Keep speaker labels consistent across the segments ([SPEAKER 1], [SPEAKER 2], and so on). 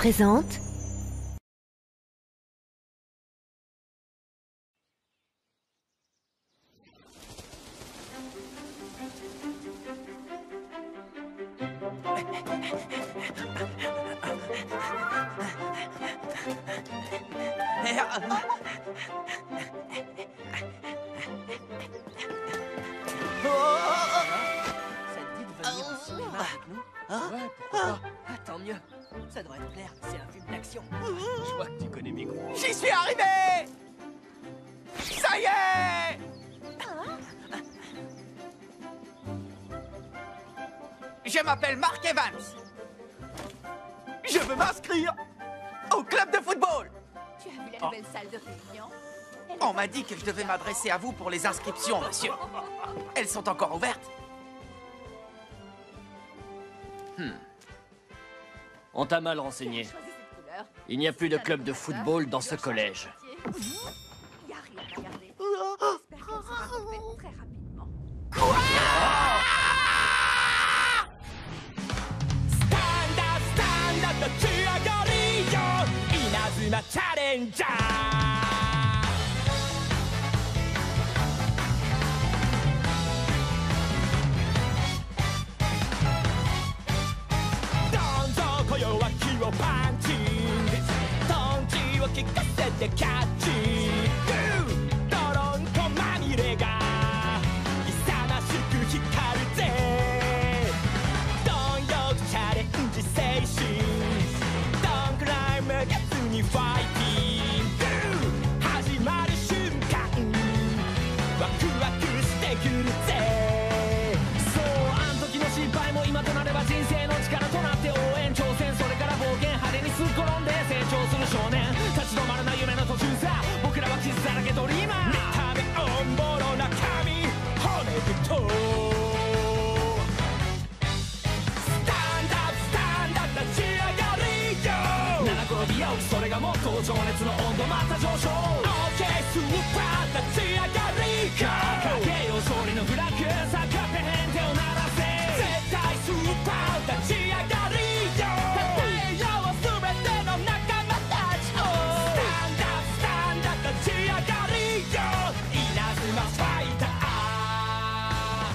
[SPEAKER 1] présente...
[SPEAKER 2] Ça te dit de venir au cinéma avec nous? Ouais, pourquoi pas? Tant mieux. Ça devrait te plaire, c'est un film d'action.
[SPEAKER 3] Je vois que tu connais mes goûts.
[SPEAKER 4] J'y suis arrivé! Ça y est! Je m'appelle Mark Evans. Je veux m'inscrire au club de football.
[SPEAKER 5] Tu as vu la nouvelle salle de réunion?
[SPEAKER 4] On m'a dit que je devais m'adresser à vous pour les inscriptions, monsieur. Elles sont encore ouvertes?
[SPEAKER 3] On t'a mal renseigné. Il n'y a plus de club de football dans ce collège.
[SPEAKER 5] Il n'y a rien à regarder. J'espère qu'elle sera refaite très rapidement.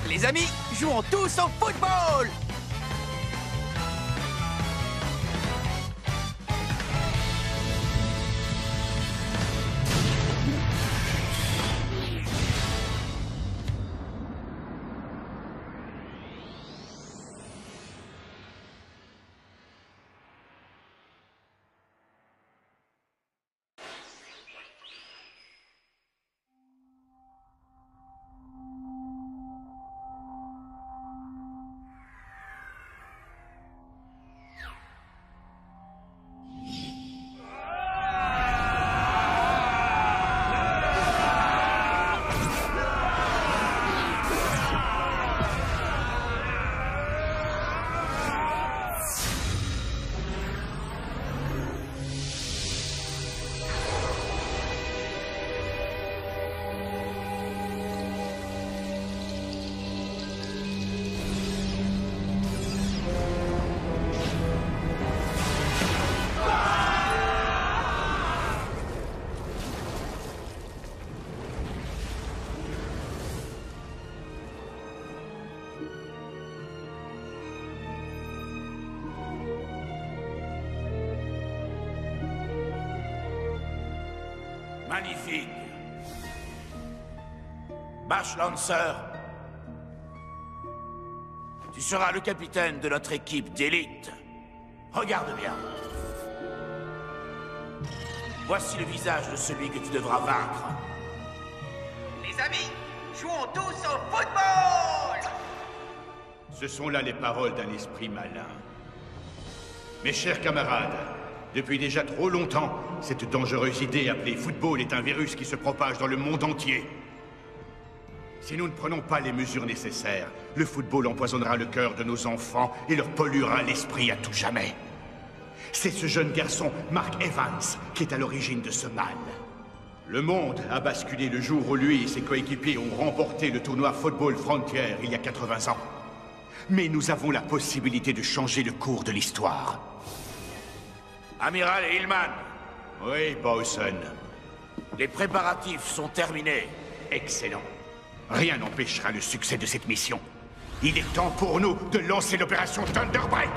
[SPEAKER 4] Les amis, jouons tous au football!
[SPEAKER 6] Magnifique. Bash Lancer, tu seras le capitaine de notre équipe d'élite. Regarde bien. Voici le visage de celui que tu devras vaincre.
[SPEAKER 4] Les amis, jouons tous au football!
[SPEAKER 7] Ce sont là les paroles d'un esprit malin. Mes chers camarades, depuis déjà trop longtemps, cette dangereuse idée appelée football est un virus qui se propage dans le monde entier. Si nous ne prenons pas les mesures nécessaires, le football empoisonnera le cœur de nos enfants et leur polluera l'esprit à tout jamais. C'est ce jeune garçon, Mark Evans, qui est à l'origine de ce mal. Le monde a basculé le jour où lui et ses coéquipiers ont remporté le tournoi Football Frontier il y a 80 ans. Mais nous avons la possibilité de changer le cours de l'histoire.
[SPEAKER 6] Amiral Hillman,
[SPEAKER 7] Oui, Bowson.
[SPEAKER 6] les préparatifs sont terminés.
[SPEAKER 7] Excellent. Rien n'empêchera le succès de cette mission. Il est temps pour nous de lancer l'opération Thunderbreak.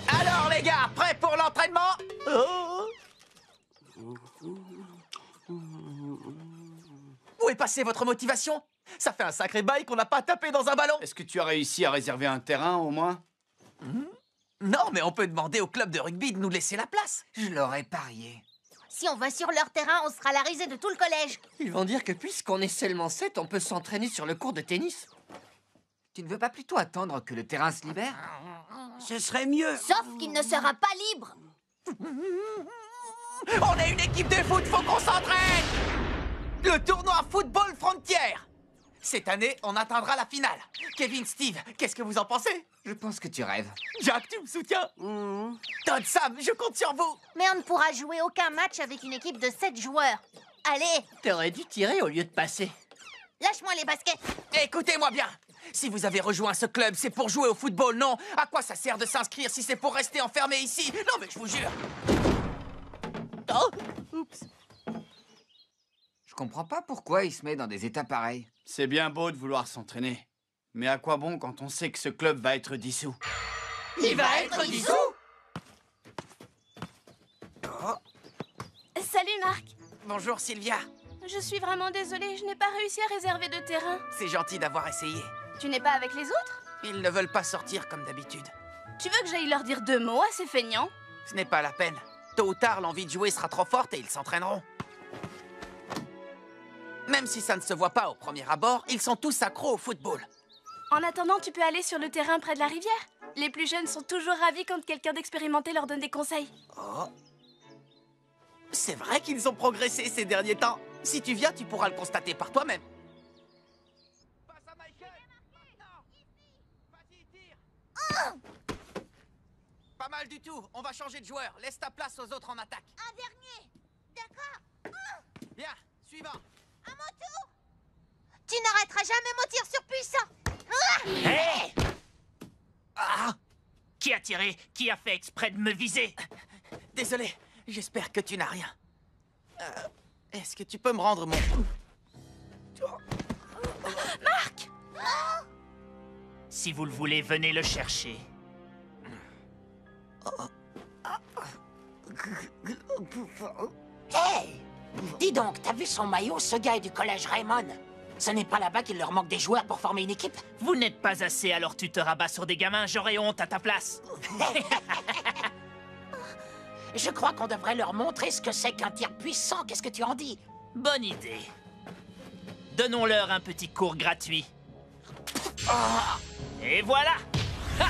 [SPEAKER 4] Alors les gars, prêts pour l'entraînement? Où est passée votre motivation? Ça fait un sacré bail qu'on n'a pas tapé dans un ballon.
[SPEAKER 1] Est-ce que tu as réussi à réserver un terrain, au moins?
[SPEAKER 4] Non, mais on peut demander au club de rugby de nous laisser la place.
[SPEAKER 8] Je l'aurais parié.
[SPEAKER 5] Si on va sur leur terrain, on sera la risée de tout le collège.
[SPEAKER 2] Ils vont dire que puisqu'on est seulement 7, on peut s'entraîner sur le court de tennis.
[SPEAKER 8] Tu ne veux pas plutôt attendre que le terrain se libère?
[SPEAKER 9] Ce serait mieux.
[SPEAKER 5] Sauf qu'il ne sera pas libre.
[SPEAKER 4] On est une équipe de foot, faut qu'on s'entraîne. Le tournoi Football Frontière. Cette année, on atteindra la finale. Kevin, Steve, qu'est-ce que vous en pensez?
[SPEAKER 8] Je pense que tu rêves.
[SPEAKER 4] Jack, tu me soutiens? Todd, Sam, je compte sur vous.
[SPEAKER 5] Mais on ne pourra jouer aucun match avec une équipe de 7 joueurs. Allez,
[SPEAKER 2] T'aurais dû tirer au lieu de passer.
[SPEAKER 5] lâche-moi les baskets.
[SPEAKER 4] Écoutez-moi bien. Si vous avez rejoint ce club, c'est pour jouer au football, non? À quoi ça sert de s'inscrire si c'est pour rester enfermé ici? Non, mais je vous jure.
[SPEAKER 2] Oh, oups.
[SPEAKER 8] Je comprends pas pourquoi il se met dans des états pareils.
[SPEAKER 1] C'est bien beau de vouloir s'entraîner. Mais à quoi bon quand on sait que ce club va être dissous?
[SPEAKER 4] Il va être dissous?
[SPEAKER 10] Salut Marc.
[SPEAKER 4] Bonjour Sylvia.
[SPEAKER 10] Je suis vraiment désolée, je n'ai pas réussi à réserver de terrain.
[SPEAKER 4] C'est gentil d'avoir essayé.
[SPEAKER 10] Tu n'es pas avec les autres?
[SPEAKER 4] Ils ne veulent pas sortir comme d'habitude.
[SPEAKER 10] Tu veux que j'aille leur dire 2 mots à ces feignants?
[SPEAKER 4] Ce n'est pas la peine. Tôt ou tard, l'envie de jouer sera trop forte et ils s'entraîneront. Même si ça ne se voit pas au premier abord, ils sont tous accros au football.
[SPEAKER 10] En attendant, tu peux aller sur le terrain près de la rivière. Les plus jeunes sont toujours ravis quand quelqu'un d'expérimenté leur donne des conseils.
[SPEAKER 4] Oh. C'est vrai qu'ils ont progressé ces derniers temps. Si tu viens, tu pourras le constater par toi-même. Passe à Michael. Maintenant. Vas-y, tire. Pas mal du tout. On va changer de joueur. Laisse ta place aux autres en attaque.
[SPEAKER 5] Un dernier. D'accord.
[SPEAKER 4] Bien, suivant.
[SPEAKER 5] À mon tour. Tu n'arrêteras jamais mon tir surpuissant.
[SPEAKER 3] Hé! Ah! Qui a tiré? Qui a fait exprès de me viser?
[SPEAKER 4] Désolé, j'espère que tu n'as rien. Est-ce que tu peux me rendre mon...
[SPEAKER 10] Marc!
[SPEAKER 3] Si vous le voulez, venez le chercher.
[SPEAKER 9] Hey! Dis donc, t'as vu son maillot, ce gars est du collège Raymond. Ce n'est pas là-bas qu'il leur manque des joueurs pour former une équipe?
[SPEAKER 3] Vous n'êtes pas assez, alors tu te rabats sur des gamins, j'aurais honte à ta place.
[SPEAKER 9] Je crois qu'on devrait leur montrer ce que c'est qu'un tir puissant. Qu'est-ce que tu en dis?
[SPEAKER 3] Bonne idée. Donnons-leur un petit cours gratuit. Et voilà! Ha!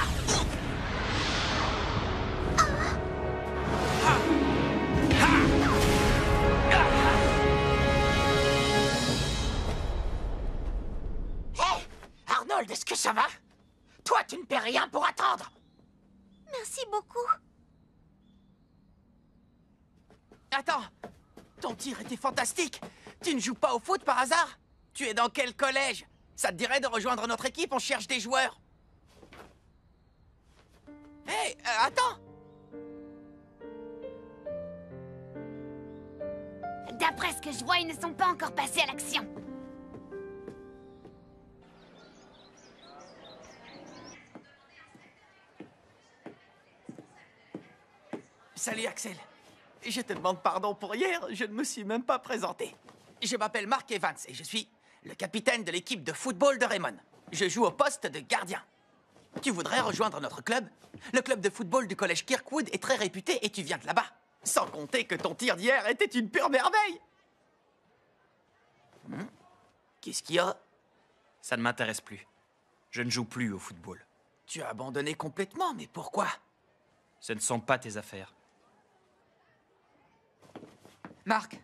[SPEAKER 9] Hey! Arnold, est-ce que ça va? Toi, tu ne paies rien pour attendre.
[SPEAKER 5] Merci beaucoup.
[SPEAKER 4] Attends, ton tir était fantastique. Tu ne joues pas au foot par hasard? Tu es dans quel collège? Ça te dirait de rejoindre notre équipe? On cherche des joueurs. Hé, attends.
[SPEAKER 5] D'après ce que je vois, ils ne sont pas encore passés à l'action.
[SPEAKER 4] Salut Axel. Je te demande pardon pour hier, je ne me suis même pas présenté. Je m'appelle Mark Evans et je suis le capitaine de l'équipe de football de Raymond. Je joue au poste de gardien. Tu voudrais rejoindre notre club? Le club de football du collège Kirkwood est très réputé et tu viens de là-bas. Sans compter que ton tir d'hier était une pure merveille. Qu'est-ce qu'il y a?
[SPEAKER 11] Ça ne m'intéresse plus. Je ne joue plus au football.
[SPEAKER 4] Tu as abandonné complètement, mais pourquoi?
[SPEAKER 11] Ce ne sont pas tes affaires.
[SPEAKER 8] Marc,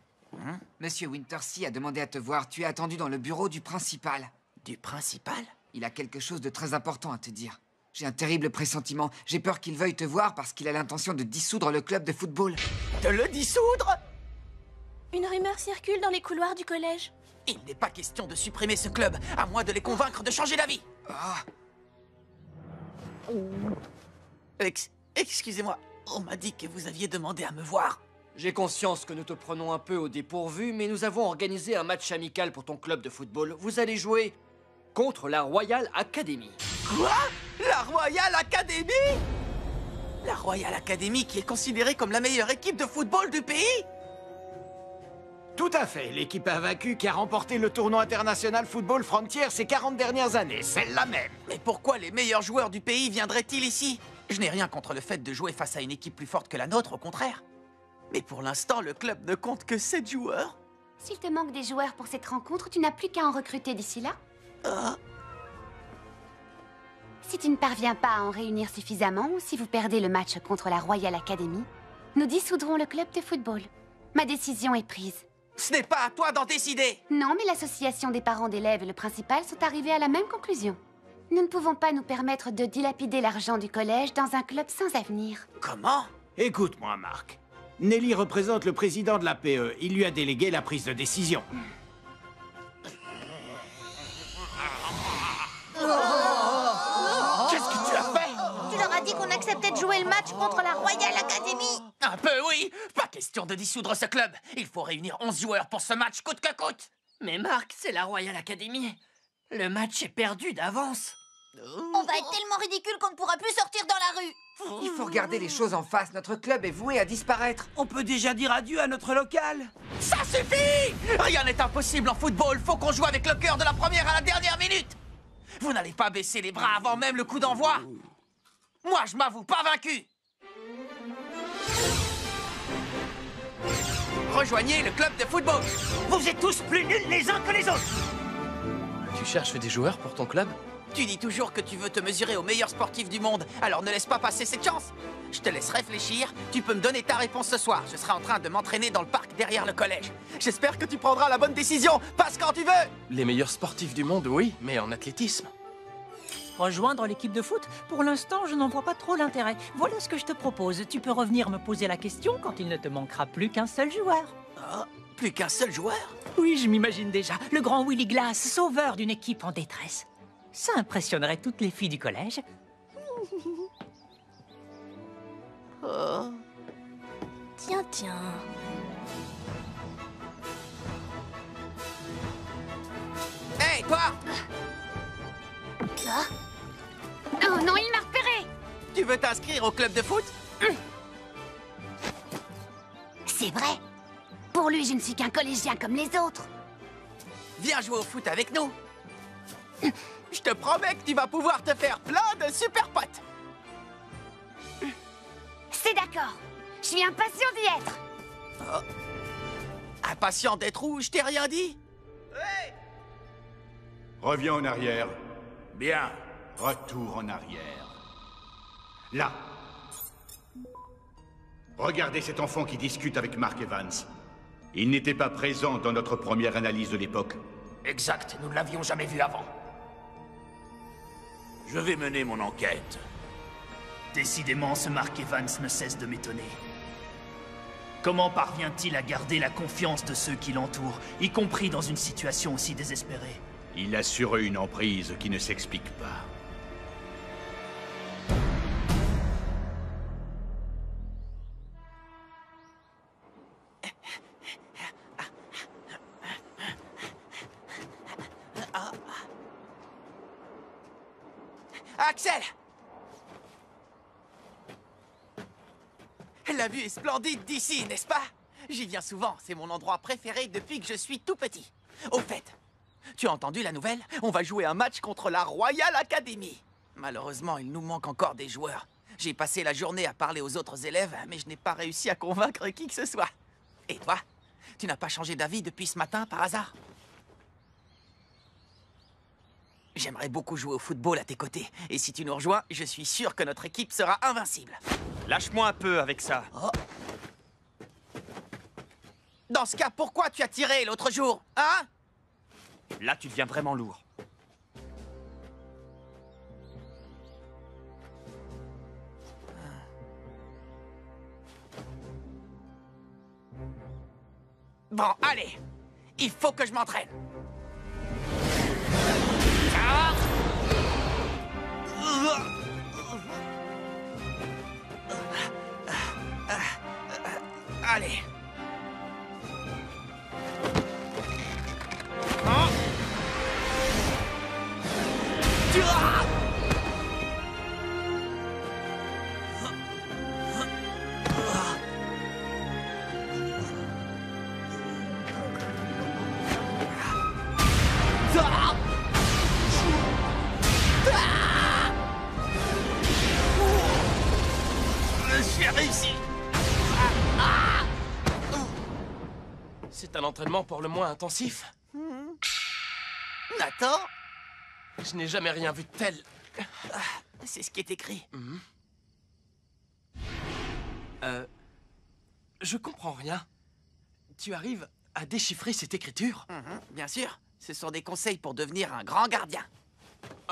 [SPEAKER 8] Monsieur Wintersea a demandé à te voir. Tu es attendu dans le bureau du principal.
[SPEAKER 4] Du principal?
[SPEAKER 8] Il a quelque chose de très important à te dire. J'ai un terrible pressentiment. J'ai peur qu'il veuille te voir parce qu'il a l'intention de dissoudre le club de football.
[SPEAKER 4] De le dissoudre?
[SPEAKER 10] Une rumeur circule dans les couloirs du collège.
[SPEAKER 4] Il n'est pas question de supprimer ce club, à moins de les convaincre de changer d'avis. Excusez-moi, on m'a dit que vous aviez demandé à me voir.
[SPEAKER 3] J'ai conscience que nous te prenons un peu au dépourvu, mais nous avons organisé un match amical pour ton club de football. Vous allez jouer contre la Royal Academy.
[SPEAKER 4] Quoi? La Royal Academy? La Royal Academy qui est considérée comme la meilleure équipe de football du pays?
[SPEAKER 12] Tout à fait. L'équipe invaincue qui a remporté le tournoi international Football Frontier ces 40 dernières années. Celle-là même.
[SPEAKER 4] Mais pourquoi les meilleurs joueurs du pays viendraient-ils ici? Je n'ai rien contre le fait de jouer face à une équipe plus forte que la nôtre, au contraire. Mais pour l'instant, le club ne compte que 7 joueurs.
[SPEAKER 13] S'il te manque des joueurs pour cette rencontre, tu n'as plus qu'à en recruter d'ici là. Si tu ne parviens pas à en réunir suffisamment, ou si vous perdez le match contre la Royal Academy, nous dissoudrons le club de football. Ma décision est prise.
[SPEAKER 4] Ce n'est pas à toi d'en décider.
[SPEAKER 13] Non, mais l'association des parents d'élèves et le principal sont arrivés à la même conclusion. Nous ne pouvons pas nous permettre de dilapider l'argent du collège dans un club sans avenir.
[SPEAKER 4] Comment?
[SPEAKER 12] Écoute-moi, Marc. Nelly représente le président de la PE. Il lui a délégué la prise de décision.
[SPEAKER 4] Qu'est-ce que tu as fait?
[SPEAKER 5] Tu leur as dit qu'on acceptait de jouer le match contre la Royal Academy.
[SPEAKER 4] Un peu, oui. Pas question de dissoudre ce club. Il faut réunir 11 joueurs pour ce match, coûte que coûte.
[SPEAKER 3] Mais Marc, c'est la Royal Academy. Le match est perdu d'avance.
[SPEAKER 5] On va être tellement ridicule qu'on ne pourra plus sortir dans la rue.
[SPEAKER 8] Il faut regarder les choses en face. Notre club est voué à disparaître.
[SPEAKER 2] On peut déjà dire adieu à notre local.
[SPEAKER 4] Ça suffit! Rien n'est impossible en football. Faut qu'on joue avec le cœur de la première à la dernière minute. Vous n'allez pas baisser les bras avant même le coup d'envoi. Moi, je m'avoue pas vaincu. Rejoignez le club de football.
[SPEAKER 2] Vous êtes tous plus nuls les uns que les autres.
[SPEAKER 11] Tu cherches des joueurs pour ton club?
[SPEAKER 4] Tu dis toujours que tu veux te mesurer aux meilleurs sportifs du monde, alors ne laisse pas passer cette chance. Je te laisse réfléchir, tu peux me donner ta réponse ce soir. Je serai en train de m'entraîner dans le parc derrière le collège. J'espère que tu prendras la bonne décision. Passe quand tu veux.
[SPEAKER 11] Les meilleurs sportifs du monde, oui, mais en athlétisme.
[SPEAKER 2] Rejoindre l'équipe de foot? Pour l'instant, je n'en vois pas trop l'intérêt. Voilà ce que je te propose. Tu peux revenir me poser la question quand il ne te manquera plus qu'un seul joueur.
[SPEAKER 4] Oh, plus qu'un seul joueur?
[SPEAKER 2] Oui, je m'imagine déjà. Le grand Willy Glass, sauveur d'une équipe en détresse. Ça impressionnerait toutes les filles du collège.
[SPEAKER 10] Oh. Tiens, tiens.
[SPEAKER 4] Hé, toi!
[SPEAKER 13] Ah. Oh non, il m'a repéré!
[SPEAKER 4] Tu veux t'inscrire au club de foot?
[SPEAKER 13] C'est vrai. Pour lui, je ne suis qu'un collégien comme les autres.
[SPEAKER 4] Viens jouer au foot avec nous. Je te promets que tu vas pouvoir te faire plein de super potes.
[SPEAKER 13] C'est d'accord. Je suis impatient d'y être.
[SPEAKER 4] Oh. Impatient d'être où? Je t'ai rien dit. Hey!
[SPEAKER 7] Reviens en arrière. Bien. Retour en arrière. Là. Regardez cet enfant qui discute avec Mark Evans. Il n'était pas présent dans notre première analyse de l'époque.
[SPEAKER 6] Exact, nous ne l'avions jamais vu avant. Je vais mener mon enquête.
[SPEAKER 14] Décidément, ce Mark Evans ne cesse de m'étonner. Comment parvient-il à garder la confiance de ceux qui l'entourent, y compris dans une situation aussi désespérée?
[SPEAKER 7] Il a sur eux une emprise qui ne s'explique pas.
[SPEAKER 4] Axel! La vue est splendide d'ici, n'est-ce pas? J'y viens souvent, c'est mon endroit préféré depuis que je suis tout petit. Au fait, tu as entendu la nouvelle? On va jouer un match contre la Royal Academy. Malheureusement, il nous manque encore des joueurs. J'ai passé la journée à parler aux autres élèves, mais je n'ai pas réussi à convaincre qui que ce soit. Et toi? Tu n'as pas changé d'avis depuis ce matin, par hasard? J'aimerais beaucoup jouer au football à tes côtés. Et si tu nous rejoins, je suis sûr que notre équipe sera invincible.
[SPEAKER 11] Lâche-moi un peu avec ça.
[SPEAKER 4] Oh. Dans ce cas, pourquoi tu as tiré l'autre jour, hein?
[SPEAKER 11] Là, tu deviens vraiment lourd.
[SPEAKER 4] Bon, allez. Il faut que je m'entraîne. Allez. J'ai réussi.
[SPEAKER 15] C'est un entraînement pour le moins intensif.
[SPEAKER 4] Nathan?
[SPEAKER 15] Je n'ai jamais rien vu de tel.
[SPEAKER 4] C'est ce qui est écrit.
[SPEAKER 15] Je comprends rien. Tu arrives à déchiffrer cette écriture?
[SPEAKER 4] Bien sûr. Ce sont des conseils pour devenir un grand gardien.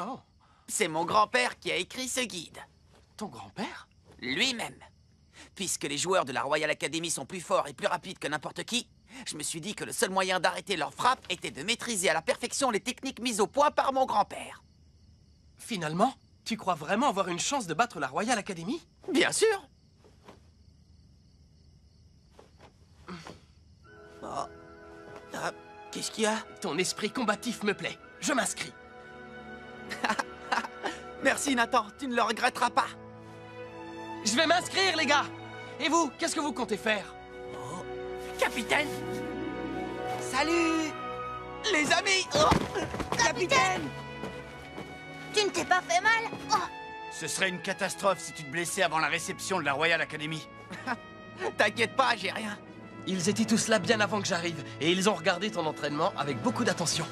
[SPEAKER 15] Oh.
[SPEAKER 4] C'est mon grand-père qui a écrit ce guide.
[SPEAKER 15] Ton grand-père?
[SPEAKER 4] Lui-même. Puisque les joueurs de la Royal Academy sont plus forts et plus rapides que n'importe qui, je me suis dit que le seul moyen d'arrêter leur frappe était de maîtriser à la perfection les techniques mises au point par mon grand-père.
[SPEAKER 15] Finalement, tu crois vraiment avoir une chance de battre la Royal Academy?
[SPEAKER 4] Bien sûr. Oh. Qu'est-ce qu'il y a?
[SPEAKER 15] Ton esprit combatif me plaît. Je m'inscris.
[SPEAKER 4] Merci, Nathan. Tu ne le regretteras pas.
[SPEAKER 15] Je vais m'inscrire, les gars. Et vous, qu'est-ce que vous comptez faire?
[SPEAKER 4] Oh. Capitaine. Salut. Les amis. Oh.
[SPEAKER 5] Capitaine. Tu ne t'es pas fait mal? Oh.
[SPEAKER 1] Ce serait une catastrophe si tu te blessais avant la réception de la Royal Academy.
[SPEAKER 4] T'inquiète pas, j'ai rien.
[SPEAKER 15] Ils étaient tous là bien avant que j'arrive, et ils ont regardé ton entraînement avec beaucoup d'attention.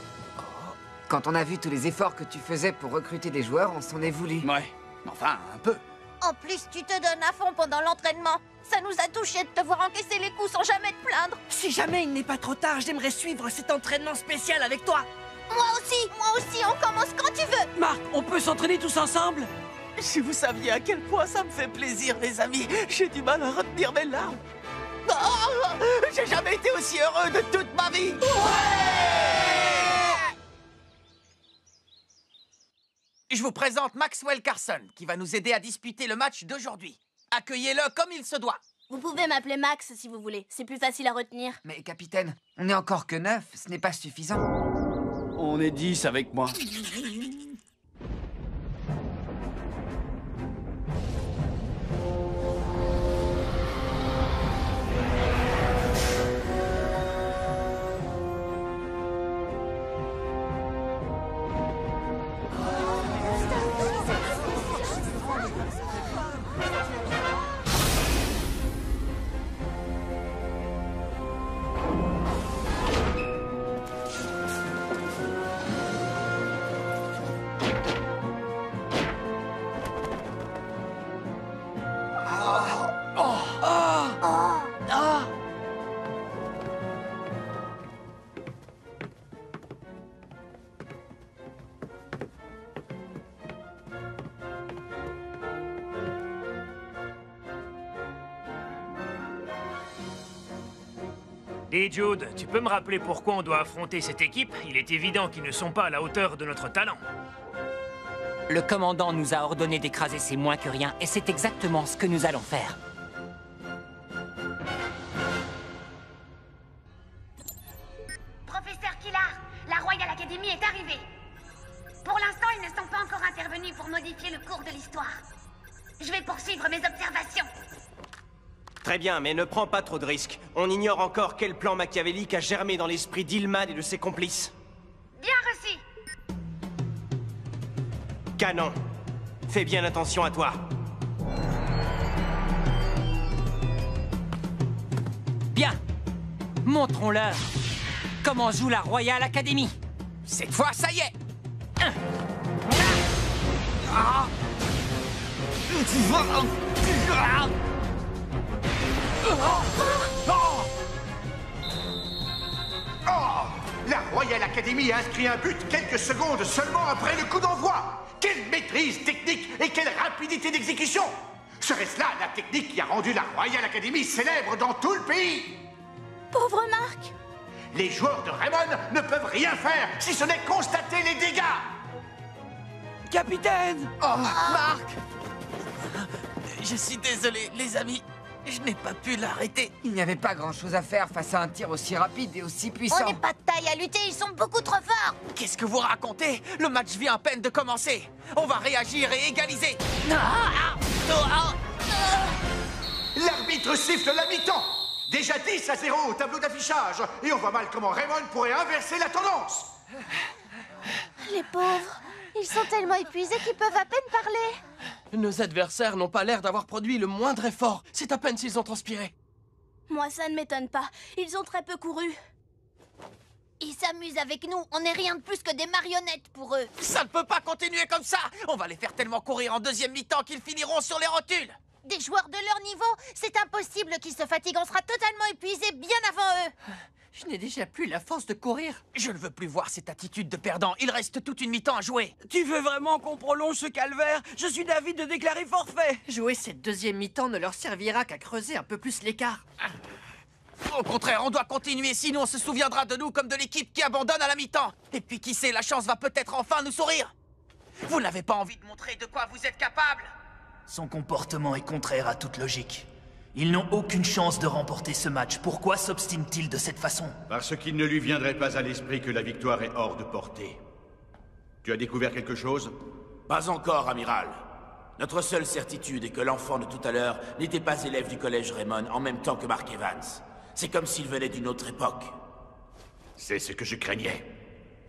[SPEAKER 8] Quand on a vu tous les efforts que tu faisais pour recruter des joueurs, on s'en est voulu.
[SPEAKER 1] Ouais, enfin, un peu.
[SPEAKER 5] En plus, tu te donnes à fond pendant l'entraînement. Ça nous a touchés de te voir encaisser les coups sans jamais te plaindre.
[SPEAKER 16] Si jamais il n'est pas trop tard, j'aimerais suivre cet entraînement spécial avec toi.
[SPEAKER 5] Moi aussi, on commence quand tu veux.
[SPEAKER 16] Marc, on peut s'entraîner tous ensemble?
[SPEAKER 4] Si vous saviez à quel point ça me fait plaisir, les amis, j'ai du mal à retenir mes larmes. Oh, j'ai jamais été aussi heureux de toute ma vie. Je vous présente Maxwell Carson, qui va nous aider à disputer le match d'aujourd'hui. Accueillez-le comme il se doit.
[SPEAKER 10] Vous pouvez m'appeler Max si vous voulez, c'est plus facile à retenir.
[SPEAKER 8] Mais capitaine, on n'est encore que 9, ce n'est pas suffisant.
[SPEAKER 1] On est 10 avec moi.
[SPEAKER 17] Dis Jude, tu peux me rappeler pourquoi on doit affronter cette équipe? Il est évident qu'ils ne sont pas à la hauteur de notre talent.
[SPEAKER 9] Le commandant nous a ordonné d'écraser ces moins que rien, et c'est exactement ce que nous allons faire.
[SPEAKER 18] Professeur Killard, la Royal Academy est arrivée. Pour l'instant, ils ne sont pas encore intervenus pour modifier le cours de l'histoire. Je vais poursuivre mes observations.
[SPEAKER 19] Très bien, mais ne prends pas trop de risques. On ignore encore quel plan machiavélique a germé dans l'esprit d'Hillman et de ses complices.
[SPEAKER 18] Bien reçu.
[SPEAKER 19] Canon, fais bien attention à toi.
[SPEAKER 9] Bien. Montrons-leur comment joue la Royal Academy.
[SPEAKER 4] Cette fois, ça y est.
[SPEAKER 6] Oh! La Royal Academy a inscrit un but quelques secondes seulement après le coup d'envoi! Quelle maîtrise technique et quelle rapidité d'exécution! Serait-ce là la technique qui a rendu la Royal Academy célèbre dans tout le pays?
[SPEAKER 10] Pauvre Marc!
[SPEAKER 6] Les joueurs de Raymond ne peuvent rien faire si ce n'est constater les dégâts.
[SPEAKER 16] Capitaine!
[SPEAKER 4] Oh, Marc! Je suis désolé, les amis. Je n'ai pas pu l'arrêter.
[SPEAKER 8] Il n'y avait pas grand-chose à faire face à un tir aussi rapide et aussi puissant.
[SPEAKER 5] On n'est pas de taille à lutter, ils sont beaucoup trop forts.
[SPEAKER 4] Qu'est-ce que vous racontez? Le match vient à peine de commencer. On va réagir et égaliser.
[SPEAKER 6] L'arbitre siffle la mi-temps. Déjà 10-0 au tableau d'affichage. Et on voit mal comment Raymond pourrait inverser la tendance.
[SPEAKER 5] Les pauvres, ils sont tellement épuisés qu'ils peuvent à peine parler.
[SPEAKER 15] Nos adversaires n'ont pas l'air d'avoir produit le moindre effort. C'est à peine s'ils ont transpiré.
[SPEAKER 10] Moi, ça ne m'étonne pas. Ils ont très peu couru.
[SPEAKER 5] Ils s'amusent avec nous. On n'est rien de plus que des marionnettes pour eux.
[SPEAKER 4] Ça ne peut pas continuer comme ça. On va les faire tellement courir en deuxième mi-temps qu'ils finiront sur les rotules.
[SPEAKER 5] Des joueurs de leur niveau, c'est impossible qu'ils se fatiguent. On sera totalement épuisés bien avant eux.
[SPEAKER 2] Je n'ai déjà plus la force de courir.
[SPEAKER 4] Je ne veux plus voir cette attitude de perdant. Il reste toute une mi-temps à jouer.
[SPEAKER 16] Tu veux vraiment qu'on prolonge ce calvaire? Je suis d'avis de déclarer forfait.
[SPEAKER 2] Jouer cette deuxième mi-temps ne leur servira qu'à creuser un peu plus l'écart.
[SPEAKER 4] Au contraire, on doit continuer, sinon on se souviendra de nous comme de l'équipe qui abandonne à la mi-temps. Et puis qui sait, la chance va peut-être enfin nous sourire. Vous n'avez pas envie de montrer de quoi vous êtes capable?
[SPEAKER 14] Son comportement est contraire à toute logique. Ils n'ont aucune chance de remporter ce match. Pourquoi s'obstine-t-il de cette façon?
[SPEAKER 7] Parce qu'il ne lui viendrait pas à l'esprit que la victoire est hors de portée. Tu as découvert quelque chose?
[SPEAKER 20] Pas encore, amiral. Notre seule certitude est que l'enfant de tout à l'heure n'était pas élève du collège Raymond en même temps que Mark Evans. C'est comme s'il venait d'une autre époque.
[SPEAKER 7] C'est ce que je craignais.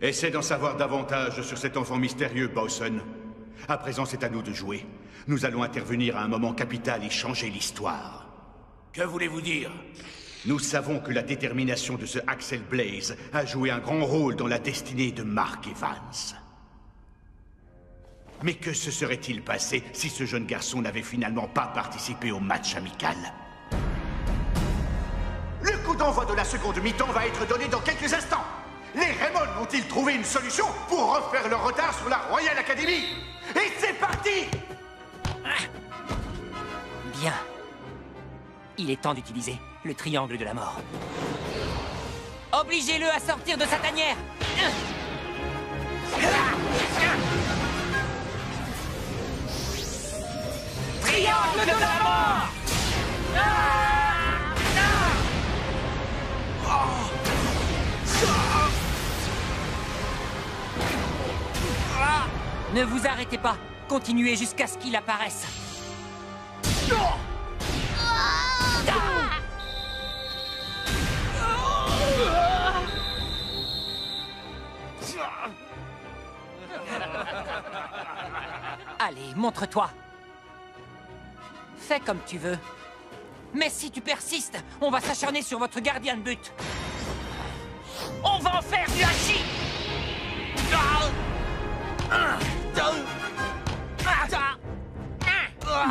[SPEAKER 7] Essaie d'en savoir davantage sur cet enfant mystérieux, Bowson. À présent, c'est à nous de jouer. Nous allons intervenir à un moment capital et changer l'histoire.
[SPEAKER 20] Que voulez-vous dire?
[SPEAKER 7] Nous savons que la détermination de ce Axel Blaze a joué un grand rôle dans la destinée de Mark Evans. Mais que se serait-il passé si ce jeune garçon n'avait finalement pas participé au match amical?
[SPEAKER 6] Le coup d'envoi de la seconde mi-temps va être donné dans quelques instants. Les Raymond vont-ils trouver une solution pour refaire leur retard sur la Royal Academy? Et c'est parti!
[SPEAKER 2] Bien. Il est temps d'utiliser le triangle de la mort. Obligez-le à sortir de sa tanière. Triangle de la mort! Ne vous arrêtez pas. Continuez jusqu'à ce qu'il apparaisse. Allez, montre-toi. Fais comme tu veux. Mais si tu persistes, on va s'acharner sur votre gardien de but. On va en faire du hachis.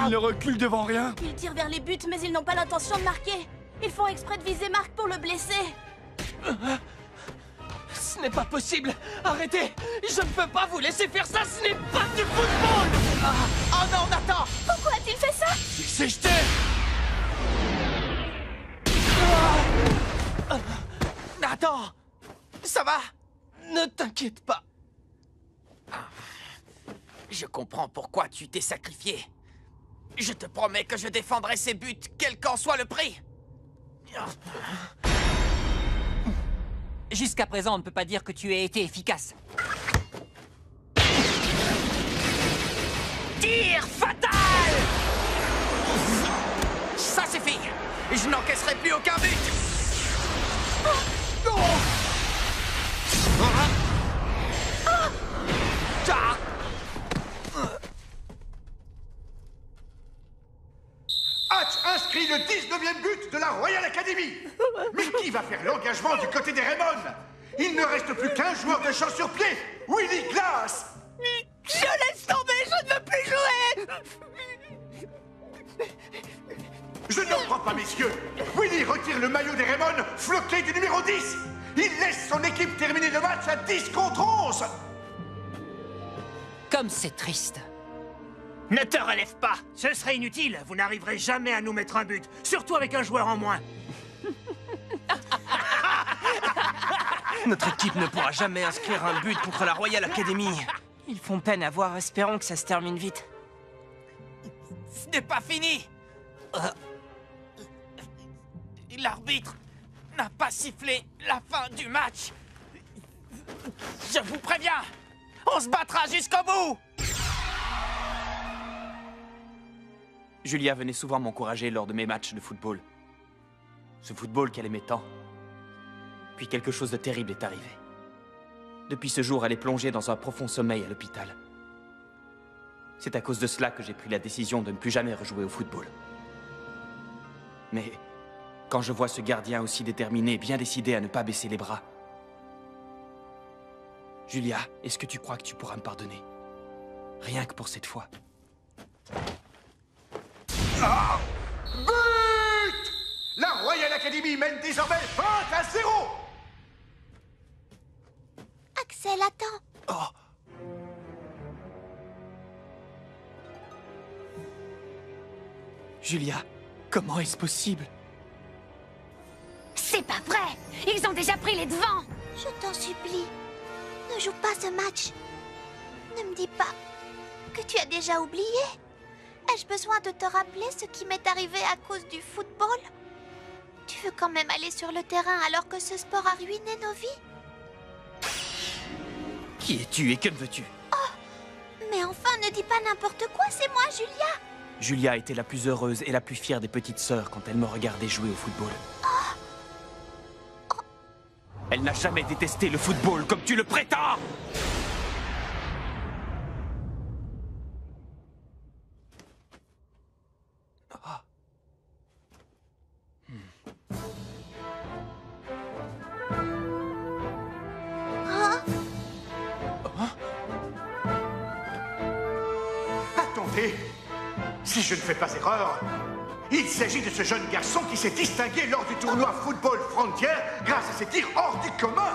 [SPEAKER 16] Il ne recule devant rien.
[SPEAKER 10] Ils tirent vers les buts, mais ils n'ont pas l'intention de marquer. Ils font exprès de viser Marc pour le blesser.
[SPEAKER 15] Ce n'est pas possible. Arrêtez. Je ne peux pas vous laisser faire ça. Ce n'est pas du football.
[SPEAKER 4] Oh non, Nathan!
[SPEAKER 10] Pourquoi a-t-il fait ça?
[SPEAKER 15] Il s'est jeté.
[SPEAKER 4] Nathan! Ça va?
[SPEAKER 15] Ne t'inquiète pas.
[SPEAKER 4] Je comprends pourquoi tu t'es sacrifié. Je te promets que je défendrai ces buts, quel qu'en soit le prix.
[SPEAKER 2] Jusqu'à présent, on ne peut pas dire que tu aies été efficace. Tir fatal!
[SPEAKER 4] Ça suffit! Je n'encaisserai plus aucun but!
[SPEAKER 6] Hatch inscrit le 19e but de la Royal Academy. Mais qui va faire l'engagement du côté des Raymond? Il ne reste plus qu'un joueur de champ sur pied, Willy Glass.
[SPEAKER 16] Je laisse tomber, je ne veux plus jouer.
[SPEAKER 6] Je n'en crois pas, messieurs. Willy retire le maillot des Raymond, floqué du numéro 10. Il laisse son équipe terminer le match à 10 contre 11.
[SPEAKER 2] Comme c'est triste.
[SPEAKER 17] Ne te relève pas. Ce serait inutile. Vous n'arriverez jamais à nous mettre un but. Surtout avec un joueur en moins.
[SPEAKER 19] Notre équipe ne pourra jamais inscrire un but contre la Royal Academy.
[SPEAKER 2] Ils font peine à voir, espérons que ça se termine vite.
[SPEAKER 4] Ce n'est pas fini. L'arbitre n'a pas sifflé la fin du match. Je vous préviens, on se battra jusqu'au bout.
[SPEAKER 11] Julia venait souvent m'encourager lors de mes matchs de football. Ce football qu'elle aimait tant. Puis quelque chose de terrible est arrivé. Depuis ce jour, elle est plongée dans un profond sommeil à l'hôpital. C'est à cause de cela que j'ai pris la décision de ne plus jamais rejouer au football. Mais quand je vois ce gardien aussi déterminé, bien décidé à ne pas baisser les bras... Julia, est-ce que tu crois que tu pourras me pardonner? Rien que pour cette fois.
[SPEAKER 6] Ah! But! La Royal Academy mène désormais 20-0!
[SPEAKER 5] Axel, attends.
[SPEAKER 6] Oh.
[SPEAKER 11] Julia, comment est-ce possible?
[SPEAKER 5] C'est pas vrai! Ils ont déjà pris les devants! Je t'en supplie, ne joue pas ce match. Ne me dis pas que tu as déjà oublié. Ai-je besoin de te rappeler ce qui m'est arrivé à cause du football? Tu veux quand même aller sur le terrain alors que ce sport a ruiné nos vies?
[SPEAKER 11] Qui es-tu et que veux-tu?
[SPEAKER 5] Oh! Mais enfin, ne dis pas n'importe quoi, c'est moi, Julia!
[SPEAKER 11] Julia était la plus heureuse et la plus fière des petites sœurs quand elle me regardait jouer au football. Elle n'a jamais détesté le football comme tu le prétends!
[SPEAKER 6] Attendez! Si je ne fais pas erreur, il s'agit de ce jeune garçon qui s'est distingué lors du tournoi Football Frontier grâce à ses tirs hors du commun.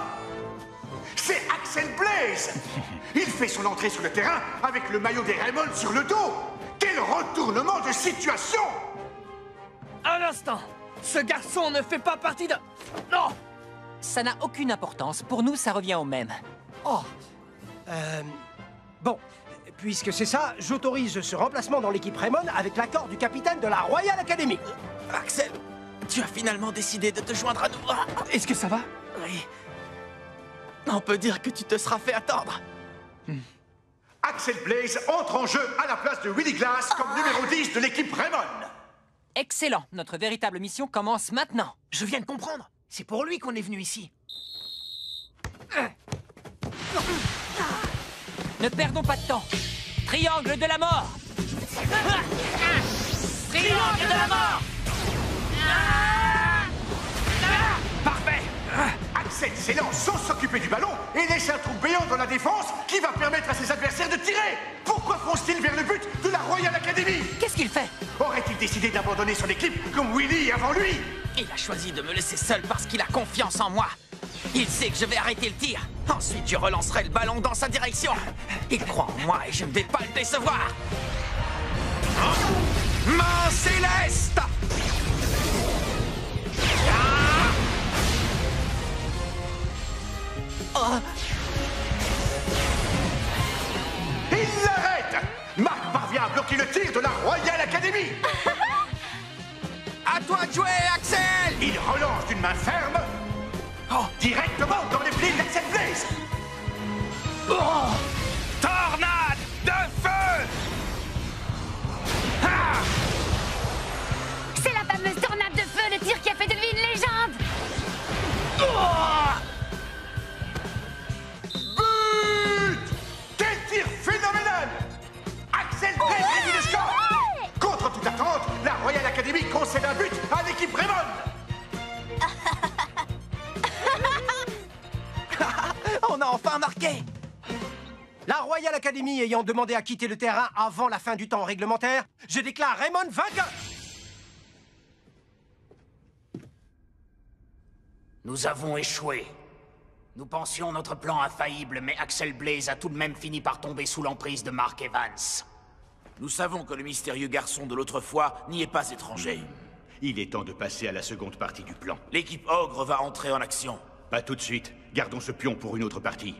[SPEAKER 6] C'est Axel Blaze. Il fait son entrée sur le terrain avec le maillot des Raymond sur le dos. Quel retournement de situation!
[SPEAKER 15] Un instant! Ce garçon ne fait pas partie de... Non!
[SPEAKER 2] Ça n'a aucune importance. Pour nous, ça revient au même.
[SPEAKER 16] Oh. Bon, puisque c'est ça, j'autorise ce remplacement dans l'équipe Raymond avec l'accord du capitaine de la Royal Academy.
[SPEAKER 4] Axel, tu as finalement décidé de te joindre à nous.
[SPEAKER 11] Est-ce que ça va?
[SPEAKER 4] Oui. On peut dire que tu te seras fait attendre.
[SPEAKER 6] Axel Blaze entre en jeu à la place de Willy Glass comme numéro 10 de l'équipe Raymond.
[SPEAKER 2] Excellent. Notre véritable mission commence maintenant.
[SPEAKER 15] Je viens de comprendre. C'est pour lui qu'on est venu ici.
[SPEAKER 2] Ne perdons pas de temps. Triangle de la mort.
[SPEAKER 15] Triangle de la mort.
[SPEAKER 6] Parfait. Axel s'élance sans s'occuper du ballon et laisse un trou béant dans la défense qui va permettre à ses adversaires de tirer. Pourquoi fonce-t-il vers le but de la Royal Academy?
[SPEAKER 2] Qu'est-ce qu'il fait?
[SPEAKER 6] Aurait-il décidé d'abandonner son équipe comme Willy avant lui?
[SPEAKER 4] Il a choisi de me laisser seul parce qu'il a confiance en moi. Il sait que je vais arrêter le tir. Ensuite, je relancerai le ballon dans sa direction. Il croit en moi et je ne vais pas le décevoir. Main céleste!
[SPEAKER 6] Oh. Il l'arrête! Marc parvient à bloquer le tir de la Royal Academy.
[SPEAKER 4] À toi de jouer, Axel!
[SPEAKER 6] Il relance d'une main ferme. Oh, directement dans les pieds d'Axel Blaze.
[SPEAKER 15] Oh.
[SPEAKER 4] Tornade de feu!
[SPEAKER 5] Ah. C'est la fameuse tornade de feu, le tir qui a fait de lui une légende.
[SPEAKER 6] Oh. But! Quel tir phénoménal! Axel Blaze réduit le score. Contre toute attente, la Royal Academy concède un but à l'équipe Raymond.
[SPEAKER 4] On a enfin marqué!
[SPEAKER 16] La Royal Academy ayant demandé à quitter le terrain avant la fin du temps réglementaire, je déclare Raymond vainqueur.
[SPEAKER 9] Nous avons échoué. Nous pensions notre plan infaillible, mais Axel Blaze a tout de même fini par tomber sous l'emprise de Mark Evans.
[SPEAKER 20] Nous savons que le mystérieux garçon de l'autre fois n'y est pas étranger.
[SPEAKER 7] Il est temps de passer à la seconde partie du plan.
[SPEAKER 20] L'équipe Ogre va entrer en action.
[SPEAKER 7] Pas tout de suite. Gardons ce pion pour une autre partie.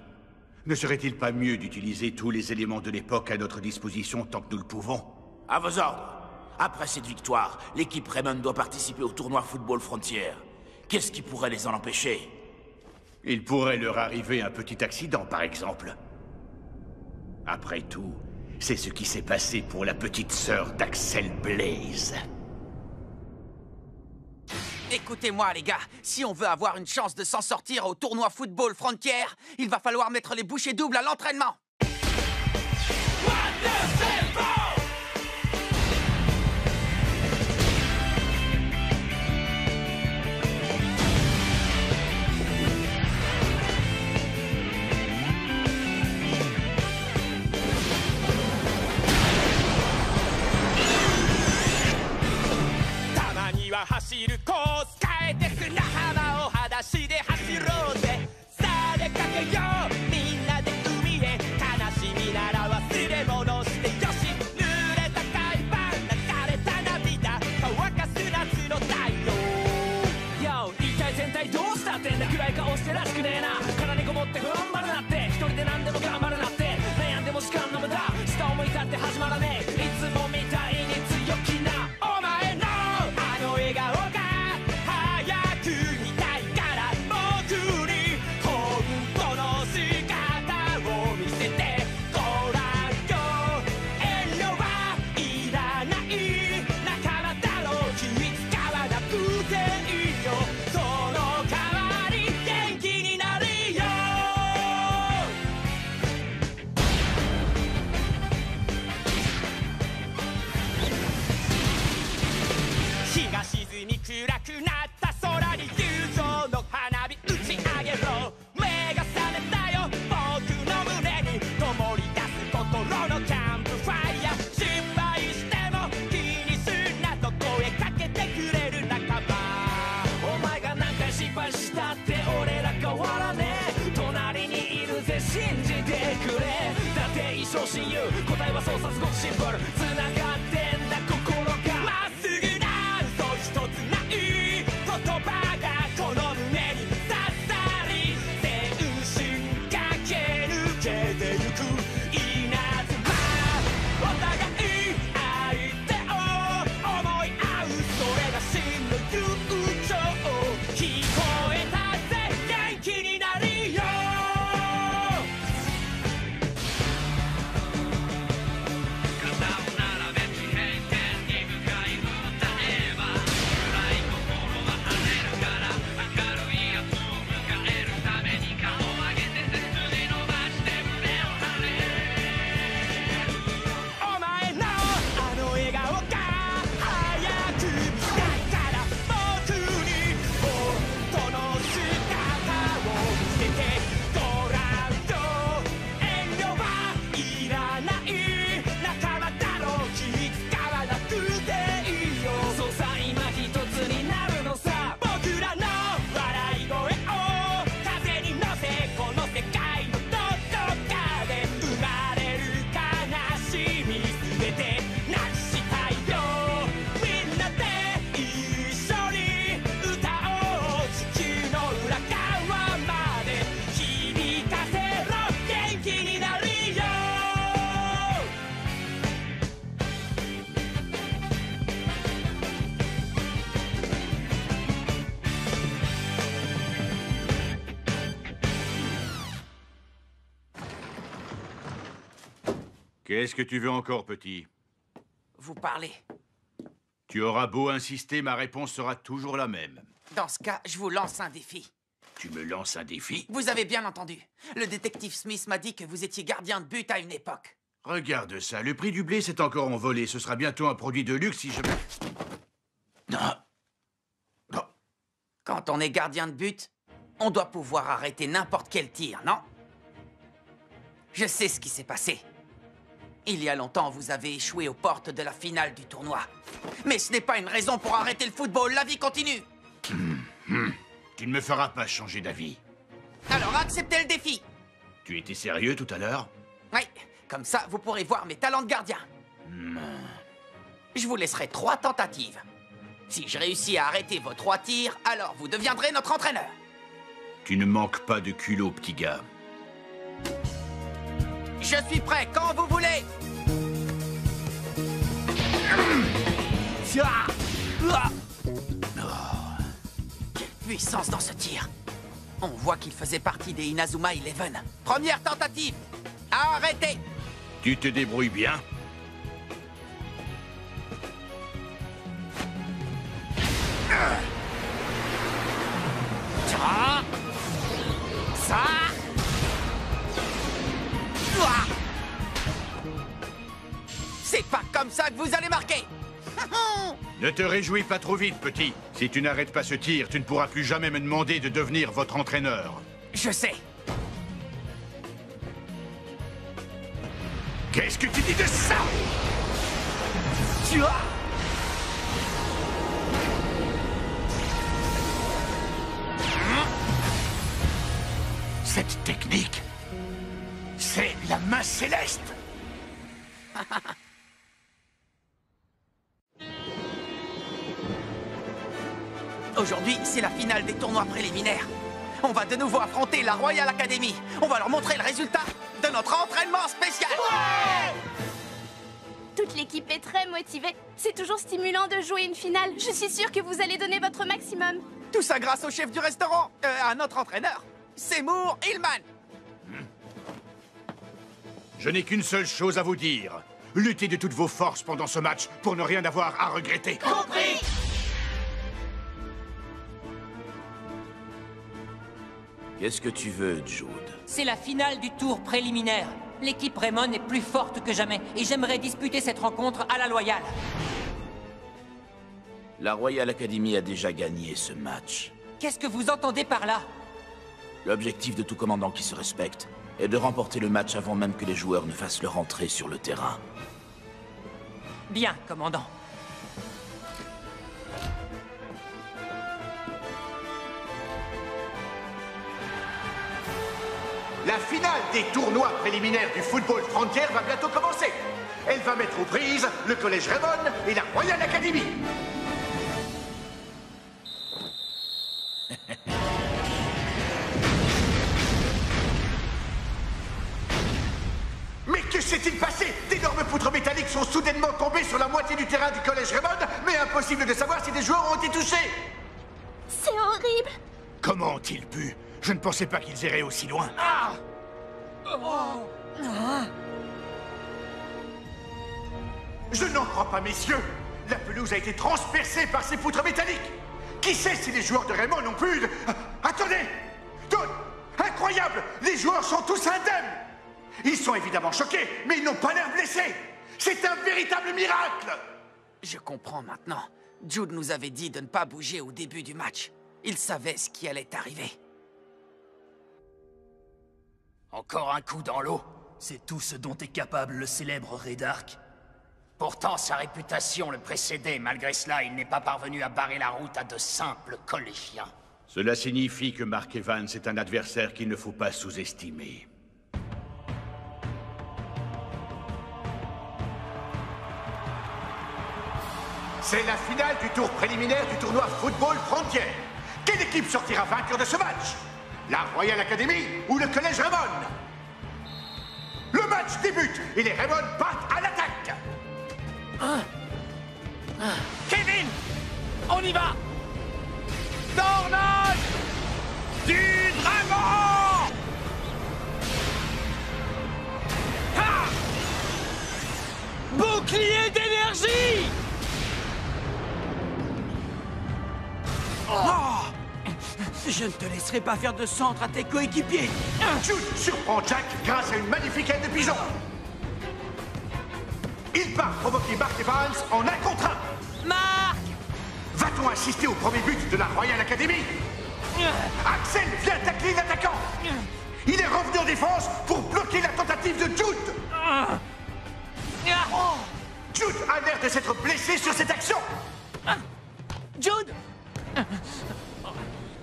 [SPEAKER 7] Ne serait-il pas mieux d'utiliser tous les éléments de l'époque à notre disposition tant que nous le pouvons?
[SPEAKER 20] À vos ordres. Après cette victoire, l'équipe Raymond doit participer au tournoi Football Frontier. Qu'est-ce qui pourrait les en empêcher?
[SPEAKER 7] Il pourrait leur arriver un petit accident, par exemple. Après tout, c'est ce qui s'est passé pour la petite sœur d'Axel Blaze.
[SPEAKER 4] Écoutez-moi, les gars, si on veut avoir une chance de s'en sortir au tournoi Football Frontier, il va falloir mettre les bouchées doubles à l'entraînement.
[SPEAKER 7] Qu'est-ce que tu veux encore, petit?
[SPEAKER 4] Vous parlez.
[SPEAKER 7] Tu auras beau insister, ma réponse sera toujours la même.
[SPEAKER 4] Dans ce cas, je vous lance un défi.
[SPEAKER 7] Tu me lances un défi?
[SPEAKER 4] Vous avez bien entendu. Le détective Smith m'a dit que vous étiez gardien de but à une époque.
[SPEAKER 7] Regarde ça, le prix du blé s'est encore envolé. Ce sera bientôt un produit de luxe si je... Non.
[SPEAKER 4] Quand on est gardien de but, on doit pouvoir arrêter n'importe quel tir, non? Je sais ce qui s'est passé. Il y a longtemps, vous avez échoué aux portes de la finale du tournoi. Mais ce n'est pas une raison pour arrêter le football. La vie continue.
[SPEAKER 7] Tu ne me feras pas changer d'avis.
[SPEAKER 4] Alors, acceptez le défi.
[SPEAKER 7] Tu étais sérieux tout à l'heure?
[SPEAKER 4] Oui, comme ça, vous pourrez voir mes talents de gardien. Je vous laisserai 3 tentatives. Si je réussis à arrêter vos 3 tirs, alors vous deviendrez notre entraîneur.
[SPEAKER 7] Tu ne manques pas de culot, petit gars.
[SPEAKER 4] Je suis prêt quand vous voulez. Quelle puissance dans ce tir. On voit qu'il faisait partie des Inazuma Eleven. Première tentative. Arrêtez.
[SPEAKER 7] Tu te débrouilles bien?
[SPEAKER 4] Ça. C'est pas comme ça que vous allez marquer.
[SPEAKER 7] Ne te réjouis pas trop vite, petit. Si tu n'arrêtes pas ce tir, tu ne pourras plus jamais me demander de devenir votre entraîneur.
[SPEAKER 4] Je sais.
[SPEAKER 6] Qu'est-ce que tu dis de ça? Cette technique, c'est la main céleste.
[SPEAKER 4] Aujourd'hui, c'est la finale des tournois préliminaires. On va de nouveau affronter la Royal Academy. On va leur montrer le résultat de notre entraînement spécial.
[SPEAKER 10] Toute l'équipe est très motivée. C'est toujours stimulant de jouer une finale. Je suis sûre que vous allez donner votre maximum.
[SPEAKER 4] Tout ça grâce au chef du restaurant, à notre entraîneur, Seymour Hillman.
[SPEAKER 7] Je n'ai qu'une seule chose à vous dire. Luttez de toutes vos forces pendant ce match pour ne rien avoir à regretter.
[SPEAKER 4] Compris.
[SPEAKER 20] Qu'est-ce que tu veux, Jude?
[SPEAKER 2] C'est la finale du tour préliminaire. L'équipe Raymond est plus forte que jamais et j'aimerais disputer cette rencontre à la loyale.
[SPEAKER 20] La Royal Academy a déjà gagné ce match.
[SPEAKER 2] Qu'est-ce que vous entendez par là?
[SPEAKER 20] L'objectif de tout commandant qui se respecte est de remporter le match avant même que les joueurs ne fassent leur entrée sur le terrain.
[SPEAKER 2] Bien, commandant.
[SPEAKER 6] La finale des tournois préliminaires du football Frontier va bientôt commencer. Elle va mettre aux prises le Collège Raymond et la Royal Academy. Mais que s'est-il passé? D'énormes poutres métalliques sont soudainement tombées sur la moitié du terrain du Collège Raymond, mais impossible de savoir si des joueurs ont été touchés.
[SPEAKER 10] C'est horrible.
[SPEAKER 7] Comment ont-ils pu? Je ne pensais pas qu'ils iraient aussi loin. Je n'en crois pas, messieurs. La pelouse a été transpercée par ces poutres métalliques. Qui sait si les joueurs de Raymond ont pu... Attendez! Incroyable! Les joueurs sont tous indemnes! Ils sont évidemment choqués, mais ils n'ont pas l'air blessés! C'est un véritable miracle!
[SPEAKER 4] Je comprends maintenant. Jude nous avait dit de ne pas bouger au début du match. Il savait ce qui allait arriver.
[SPEAKER 14] Encore un coup dans l'eau. C'est tout ce dont est capable le célèbre Redark.
[SPEAKER 9] Pourtant, sa réputation le précédait. Malgré cela, il n'est pas parvenu à barrer la route à de simples collégiens.
[SPEAKER 7] Cela signifie que Mark Evans est un adversaire qu'il ne faut pas sous-estimer.
[SPEAKER 6] C'est la finale du tour préliminaire du tournoi Football Frontier. Quelle équipe sortira vainqueur de ce match? La Royal Academy ou le Collège Raymond? Le match débute et les Raymond partent à l'attaque.
[SPEAKER 15] Kevin, on y va. Tornade du dragon. Ha! Bouclier d'énergie.
[SPEAKER 12] Je ne te laisserai pas faire de centre à tes coéquipiers.
[SPEAKER 6] Jude surprend Jack grâce à une magnifique aile de pigeon. Il part provoquer Mark Evans en 1 contre 1.
[SPEAKER 2] Mark!
[SPEAKER 6] Va-t-on assister au premier but de la Royal Academy? Axel vient tacler l'attaquant. Il est revenu en défense pour bloquer la tentative de Jude. Jude a l'air de s'être blessé sur cette action.
[SPEAKER 2] Jude!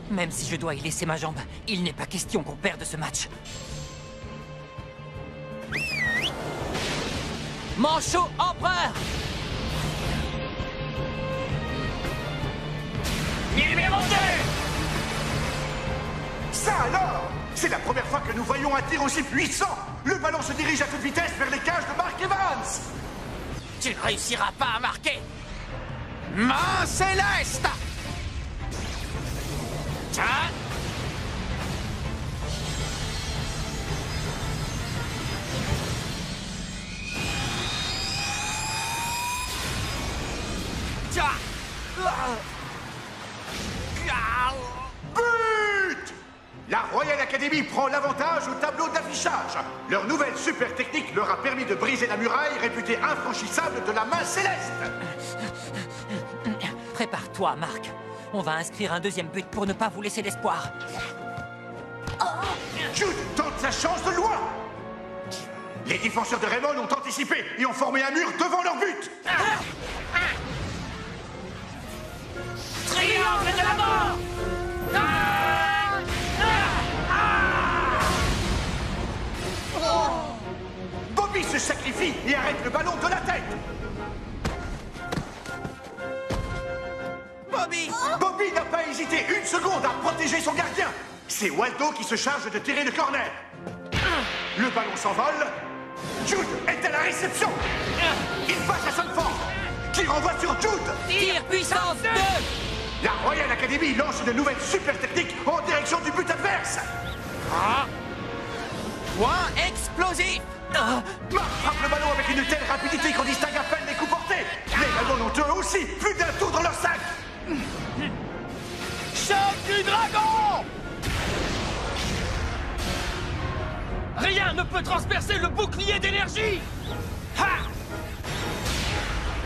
[SPEAKER 2] Même si je dois y laisser ma jambe, il n'est pas question qu'on perde ce match. Manchot Empereur!
[SPEAKER 15] Numéro 2!
[SPEAKER 6] Ça C'est la première fois que nous voyons un tir aussi puissant. Le ballon se dirige à toute vitesse vers les cages de Mark Evans.
[SPEAKER 4] Tu ne réussiras pas à marquer. Main céleste. Tiens.
[SPEAKER 6] But! La Royal Academy prend l'avantage au tableau d'affichage. Leur nouvelle super technique leur a permis de briser la muraille réputée infranchissable de la main céleste.
[SPEAKER 2] Prépare-toi, Mark. On va inscrire un deuxième but pour ne pas vous laisser d'espoir.
[SPEAKER 6] Jude tente sa chance de loin. Les défenseurs de Raymond ont anticipé et ont formé un mur devant leur but.
[SPEAKER 15] Triangle de la mort!
[SPEAKER 6] Bobby se sacrifie et arrête le ballon de la tête. Bobby n'a pas hésité une seconde à protéger son gardien. C'est Waldo qui se charge de tirer le corner. Le ballon s'envole. Jude est à la réception. Il passe à Sanford, qui renvoie sur Jude.
[SPEAKER 2] Tir puissance 2.
[SPEAKER 6] La Royal Academy lance une nouvelle super technique en direction du but adverse.
[SPEAKER 4] Point explosif.
[SPEAKER 6] Mark frappe le ballon avec une telle rapidité qu'on distingue à peine les coups portés. Les ballons ont eux aussi plus d'un tour dans leur sac.
[SPEAKER 15] Choc du dragon! Rien ne peut transpercer le bouclier d'énergie!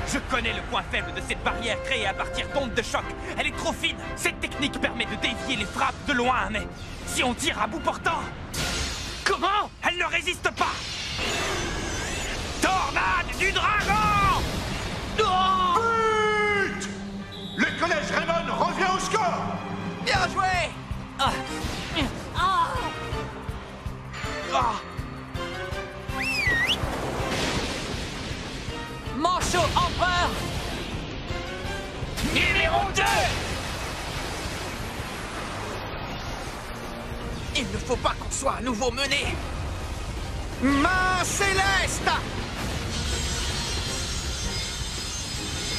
[SPEAKER 11] Je connais le point faible de cette barrière créée à partir d'ondes de choc. Elle est trop fine. Cette technique permet de dévier les frappes de loin, mais si on tire à bout portant... Comment? Elle ne résiste pas. Tornade du dragon!
[SPEAKER 6] But! Le collège Raymond revient au score.
[SPEAKER 4] Bien joué.
[SPEAKER 2] Manchot empereur.
[SPEAKER 15] Numéro 2!
[SPEAKER 4] Il ne faut pas qu'on soit à nouveau mené. Main céleste.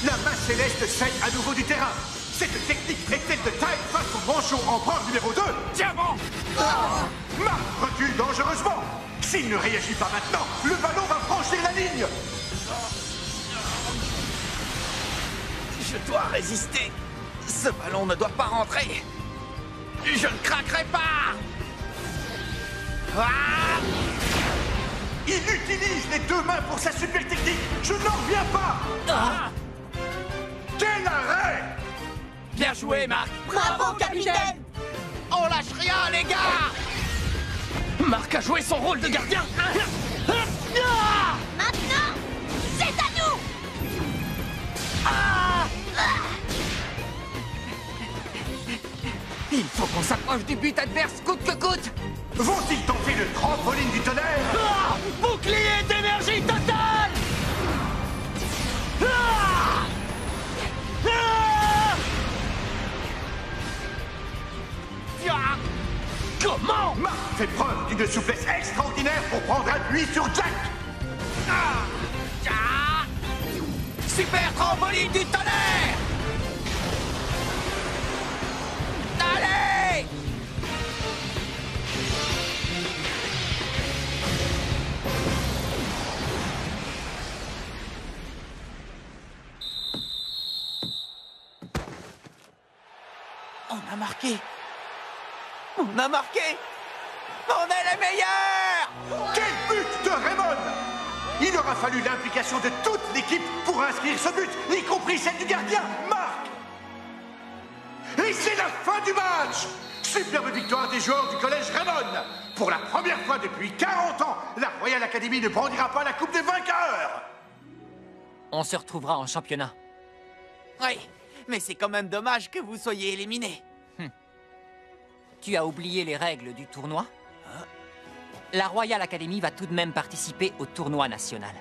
[SPEAKER 6] La main céleste cède à nouveau du terrain. Cette technique est-elle de taille face au manchot empereur numéro 2?
[SPEAKER 15] Diamant!
[SPEAKER 6] Mark recule dangereusement. S'il ne réagit pas maintenant, le ballon va franchir la ligne.
[SPEAKER 4] Je dois résister. Ce ballon ne doit pas rentrer. Je ne craquerai pas.
[SPEAKER 6] Il utilise les deux mains pour sa super technique. Je n'en reviens pas. Quel arrêt!
[SPEAKER 4] Bien joué, Mark.
[SPEAKER 5] Bravo, capitaine.
[SPEAKER 4] On lâche rien, les gars.
[SPEAKER 15] Mark a joué son rôle de gardien.
[SPEAKER 5] Maintenant, c'est à nous.
[SPEAKER 2] Il faut qu'on s'approche du but adverse coûte que coûte.
[SPEAKER 6] Vont-ils tenter le trampoline du tonnerre?
[SPEAKER 15] Bouclier d'énergie totale! Comment?
[SPEAKER 6] Mark fait preuve d'une souplesse extraordinaire pour prendre appui sur Jack.
[SPEAKER 4] Super trampoline du tonnerre. Allez! On a marqué. On a marqué. On est les meilleurs.
[SPEAKER 6] Quel but de Raymond! Il aura fallu l'implication de toute l'équipe pour inscrire ce but, y compris celle du gardien, Mark. Et c'est la fin du match. Superbe victoire des joueurs du collège Raymond. Pour la première fois depuis 40 ans, la Royal Academy ne brandira pas la Coupe des vainqueurs.
[SPEAKER 2] On se retrouvera en championnat.
[SPEAKER 4] Oui, mais c'est quand même dommage que vous soyez éliminés.
[SPEAKER 2] Tu as oublié les règles du tournoi? La Royal Academy va tout de même participer au tournoi national.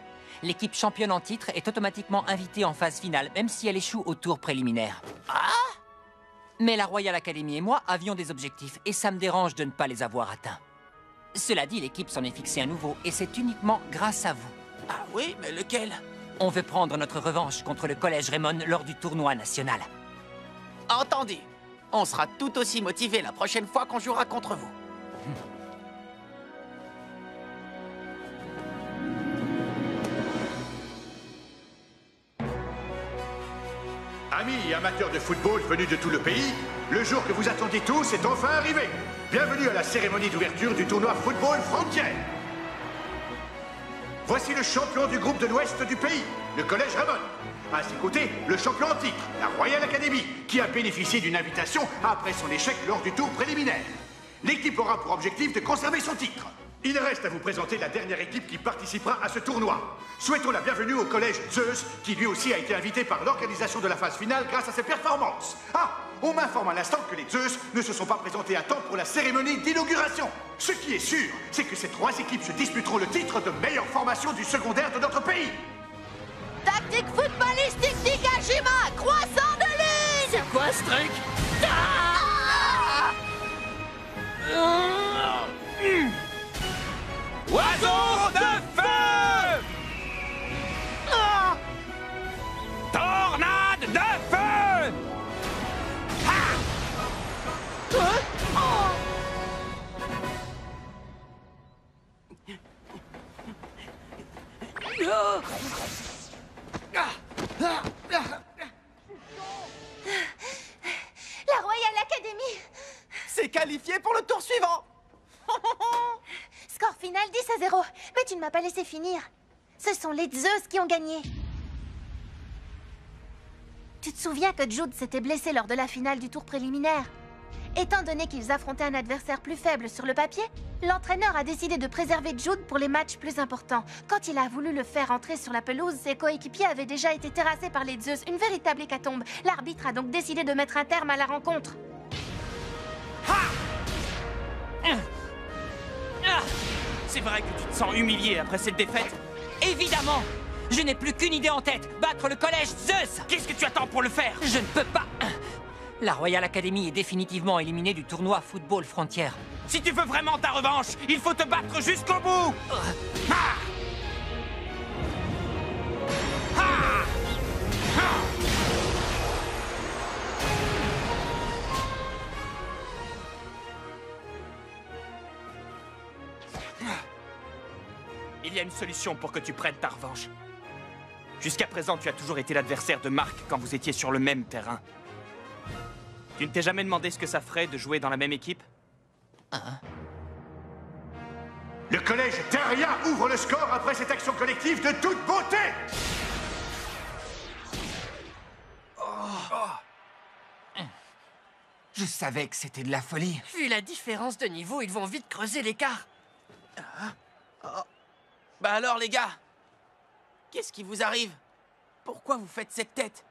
[SPEAKER 2] L'équipe championne en titre est automatiquement invitée en phase finale, même si elle échoue au tour préliminaire. Mais la Royal Academy et moi avions des objectifs, et ça me dérange de ne pas les avoir atteints. Cela dit, l'équipe s'en est fixé un nouveau, et c'est uniquement grâce à vous.
[SPEAKER 4] Ah oui, mais lequel?
[SPEAKER 2] On veut prendre notre revanche contre le Collège Raymond lors du tournoi national.
[SPEAKER 4] Entendu. On sera tout aussi motivés la prochaine fois qu'on jouera contre vous.
[SPEAKER 6] Amis et amateurs de football venus de tout le pays, le jour que vous attendiez tous est enfin arrivé. Bienvenue à la cérémonie d'ouverture du tournoi Football Frontier. Voici le champion du groupe de l'Ouest du pays, le Collège Raymond. À ses côtés, le champion en titre, la Royal Academy, qui a bénéficié d'une invitation après son échec lors du tour préliminaire. L'équipe aura pour objectif de conserver son titre. Il reste à vous présenter la dernière équipe qui participera à ce tournoi. Souhaitons la bienvenue au Collège Zeus, qui lui aussi a été invité par l'organisation de la phase finale grâce à ses performances. Ah, on m'informe à l'instant que les Zeus ne se sont pas présentés à temps pour la cérémonie d'inauguration. Ce qui est sûr, c'est que ces 3 équipes se disputeront le titre de meilleure formation du secondaire de notre pays.
[SPEAKER 5] Tactique footballistique Nikajima, croissant de lune.
[SPEAKER 15] C'est quoi ce truc? Oiseau de feu! Tornade de feu!
[SPEAKER 5] La Royal Academy.
[SPEAKER 4] C'est qualifié pour le tour suivant.
[SPEAKER 5] Score final 10-0. Mais tu ne m'as pas laissé finir. Ce sont les Zeus qui ont gagné. Tu te souviens que Jude s'était blessé lors de la finale du tour préliminaire? Étant donné qu'ils affrontaient un adversaire plus faible sur le papier, l'entraîneur a décidé de préserver Jude pour les matchs plus importants. Quand il a voulu le faire entrer sur la pelouse, ses coéquipiers avaient déjà été terrassés par les Zeus, une véritable hécatombe. L'arbitre a donc décidé de mettre un terme à la rencontre.
[SPEAKER 11] C'est vrai que tu te sens humilié après cette défaite?
[SPEAKER 2] Évidemment! Je n'ai plus qu'une idée en tête, battre le Collège Zeus!
[SPEAKER 11] Qu'est-ce que tu attends pour le faire?
[SPEAKER 2] Je ne peux pas! La Royal Academy est définitivement éliminée du tournoi Football Frontier.
[SPEAKER 11] Si tu veux vraiment ta revanche, il faut te battre jusqu'au bout! Il y a une solution pour que tu prennes ta revanche. Jusqu'à présent, tu as toujours été l'adversaire de Mark quand vous étiez sur le même terrain. Tu ne t'es jamais demandé ce que ça ferait de jouer dans la même équipe?
[SPEAKER 6] Le collège Teria ouvre le score après cette action collective de toute beauté.
[SPEAKER 8] Je savais que c'était de la folie.
[SPEAKER 15] Vu la différence de niveau, ils vont vite creuser l'écart.
[SPEAKER 4] Bah alors, les gars, qu'est-ce qui vous arrive? Pourquoi vous faites cette tête?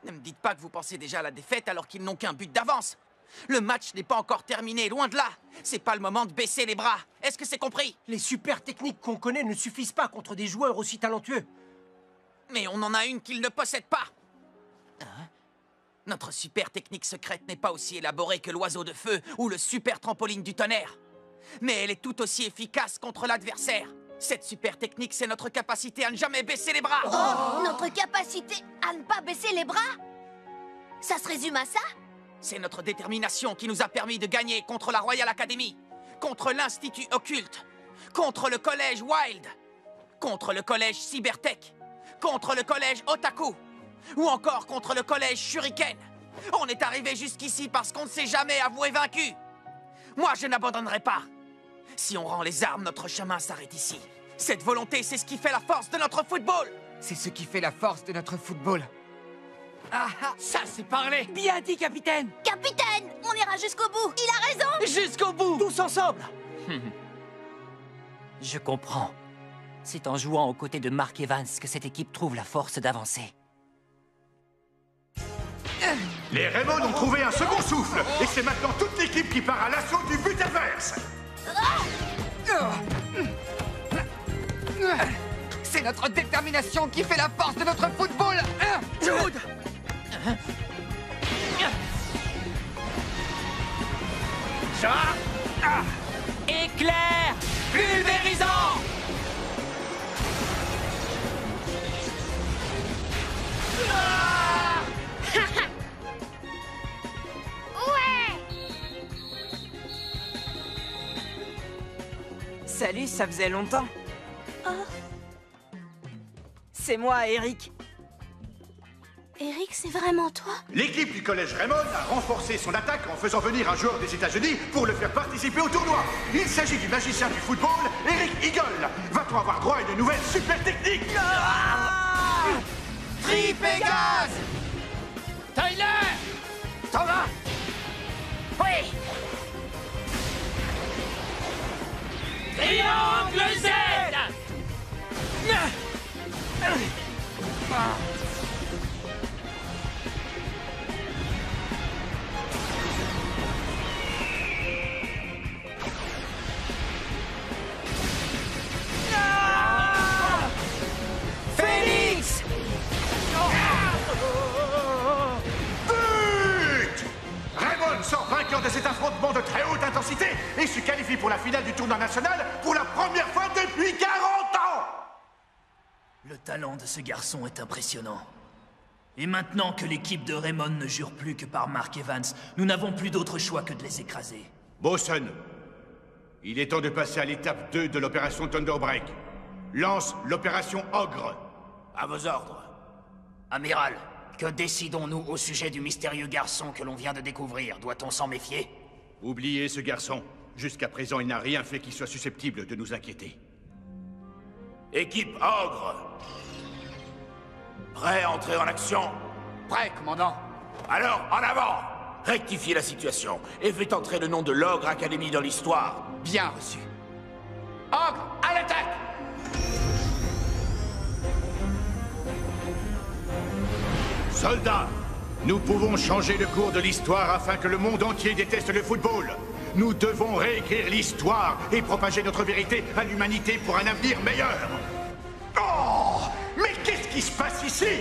[SPEAKER 4] Ne me dites pas que vous pensez déjà à la défaite alors qu'ils n'ont qu'un but d'avance. Le match n'est pas encore terminé, loin de là. C'est pas le moment de baisser les bras. Est-ce que c'est compris?
[SPEAKER 16] Les super techniques qu'on connaît ne suffisent pas contre des joueurs aussi talentueux.
[SPEAKER 4] Mais on en a une qu'ils ne possèdent pas. Notre super technique secrète n'est pas aussi élaborée que l'oiseau de feu ou le super trampoline du tonnerre. Mais elle est tout aussi efficace contre l'adversaire. Cette super technique, c'est notre capacité à ne jamais baisser les bras.
[SPEAKER 5] Notre capacité à ne pas baisser les bras? Ça se résume à ça?
[SPEAKER 4] C'est notre détermination qui nous a permis de gagner contre la Royal Academy, contre l'Institut Occulte, contre le Collège Wild, contre le Collège Cybertech, contre le Collège Otaku, ou encore contre le Collège Shuriken. On est arrivé jusqu'ici parce qu'on ne s'est jamais avoué vaincu. Moi, je n'abandonnerai pas. Si on rend les armes, notre chemin s'arrête ici. Cette volonté, c'est ce qui fait la force de notre football.
[SPEAKER 8] C'est ce qui fait la force de notre football.
[SPEAKER 15] Ça, c'est parlé.
[SPEAKER 2] Bien dit, capitaine.
[SPEAKER 5] Capitaine, on ira jusqu'au bout. Il a raison.
[SPEAKER 15] Jusqu'au bout. Tous ensemble.
[SPEAKER 2] Je comprends. C'est en jouant aux côtés de Mark Evans que cette équipe trouve la force d'avancer.
[SPEAKER 6] Les Raymond ont trouvé un second souffle. Et c'est maintenant toute l'équipe qui part à l'assaut du but adverse.
[SPEAKER 8] C'est notre détermination qui fait la force de notre football.
[SPEAKER 15] Jude!
[SPEAKER 21] Salut, ça faisait longtemps. C'est moi, Eric.
[SPEAKER 10] Eric, c'est vraiment toi?
[SPEAKER 6] L'équipe du collège Raymond a renforcé son attaque en faisant venir un joueur des États-Unis pour le faire participer au tournoi. Il s'agit du magicien du football, Eric Eagle. Va-t-on avoir droit à une nouvelle super technique?
[SPEAKER 4] Tripégase! Tyler! T'en vas?
[SPEAKER 2] Oui! Triangle Z!
[SPEAKER 4] Phoenix!
[SPEAKER 6] But! Raymond sort vainqueur de cet affrontement de très haute intensité et se qualifie pour la finale du tournoi national pour la première fois depuis 40 ans!
[SPEAKER 14] Le talent de ce garçon est impressionnant. Et maintenant que l'équipe de Raymond ne jure plus que par Mark Evans, nous n'avons plus d'autre choix que de les écraser.
[SPEAKER 7] Bosun, il est temps de passer à l'étape 2 de l'opération Thunderbreak. Lance l'opération Ogre.
[SPEAKER 20] À vos ordres.
[SPEAKER 9] Amiral, que décidons-nous au sujet du mystérieux garçon que l'on vient de découvrir? Doit-on s'en méfier?
[SPEAKER 7] Oubliez ce garçon. Jusqu'à présent, il n'a rien fait qui soit susceptible de nous inquiéter.
[SPEAKER 20] Équipe Ogre. Prêt à entrer en action?
[SPEAKER 1] Prêt, commandant.
[SPEAKER 20] Alors, en avant! Rectifiez la situation et faites entrer le nom de l'Ogre Academy dans l'histoire.
[SPEAKER 1] Bien reçu. Ogre, à l'attaque!
[SPEAKER 7] Soldats, nous pouvons changer le cours de l'histoire afin que le monde entier déteste le football. Nous devons réécrire l'histoire et propager notre vérité à l'humanité pour un avenir meilleur.
[SPEAKER 6] Oh! Mais qu'est-ce qui se passe ici?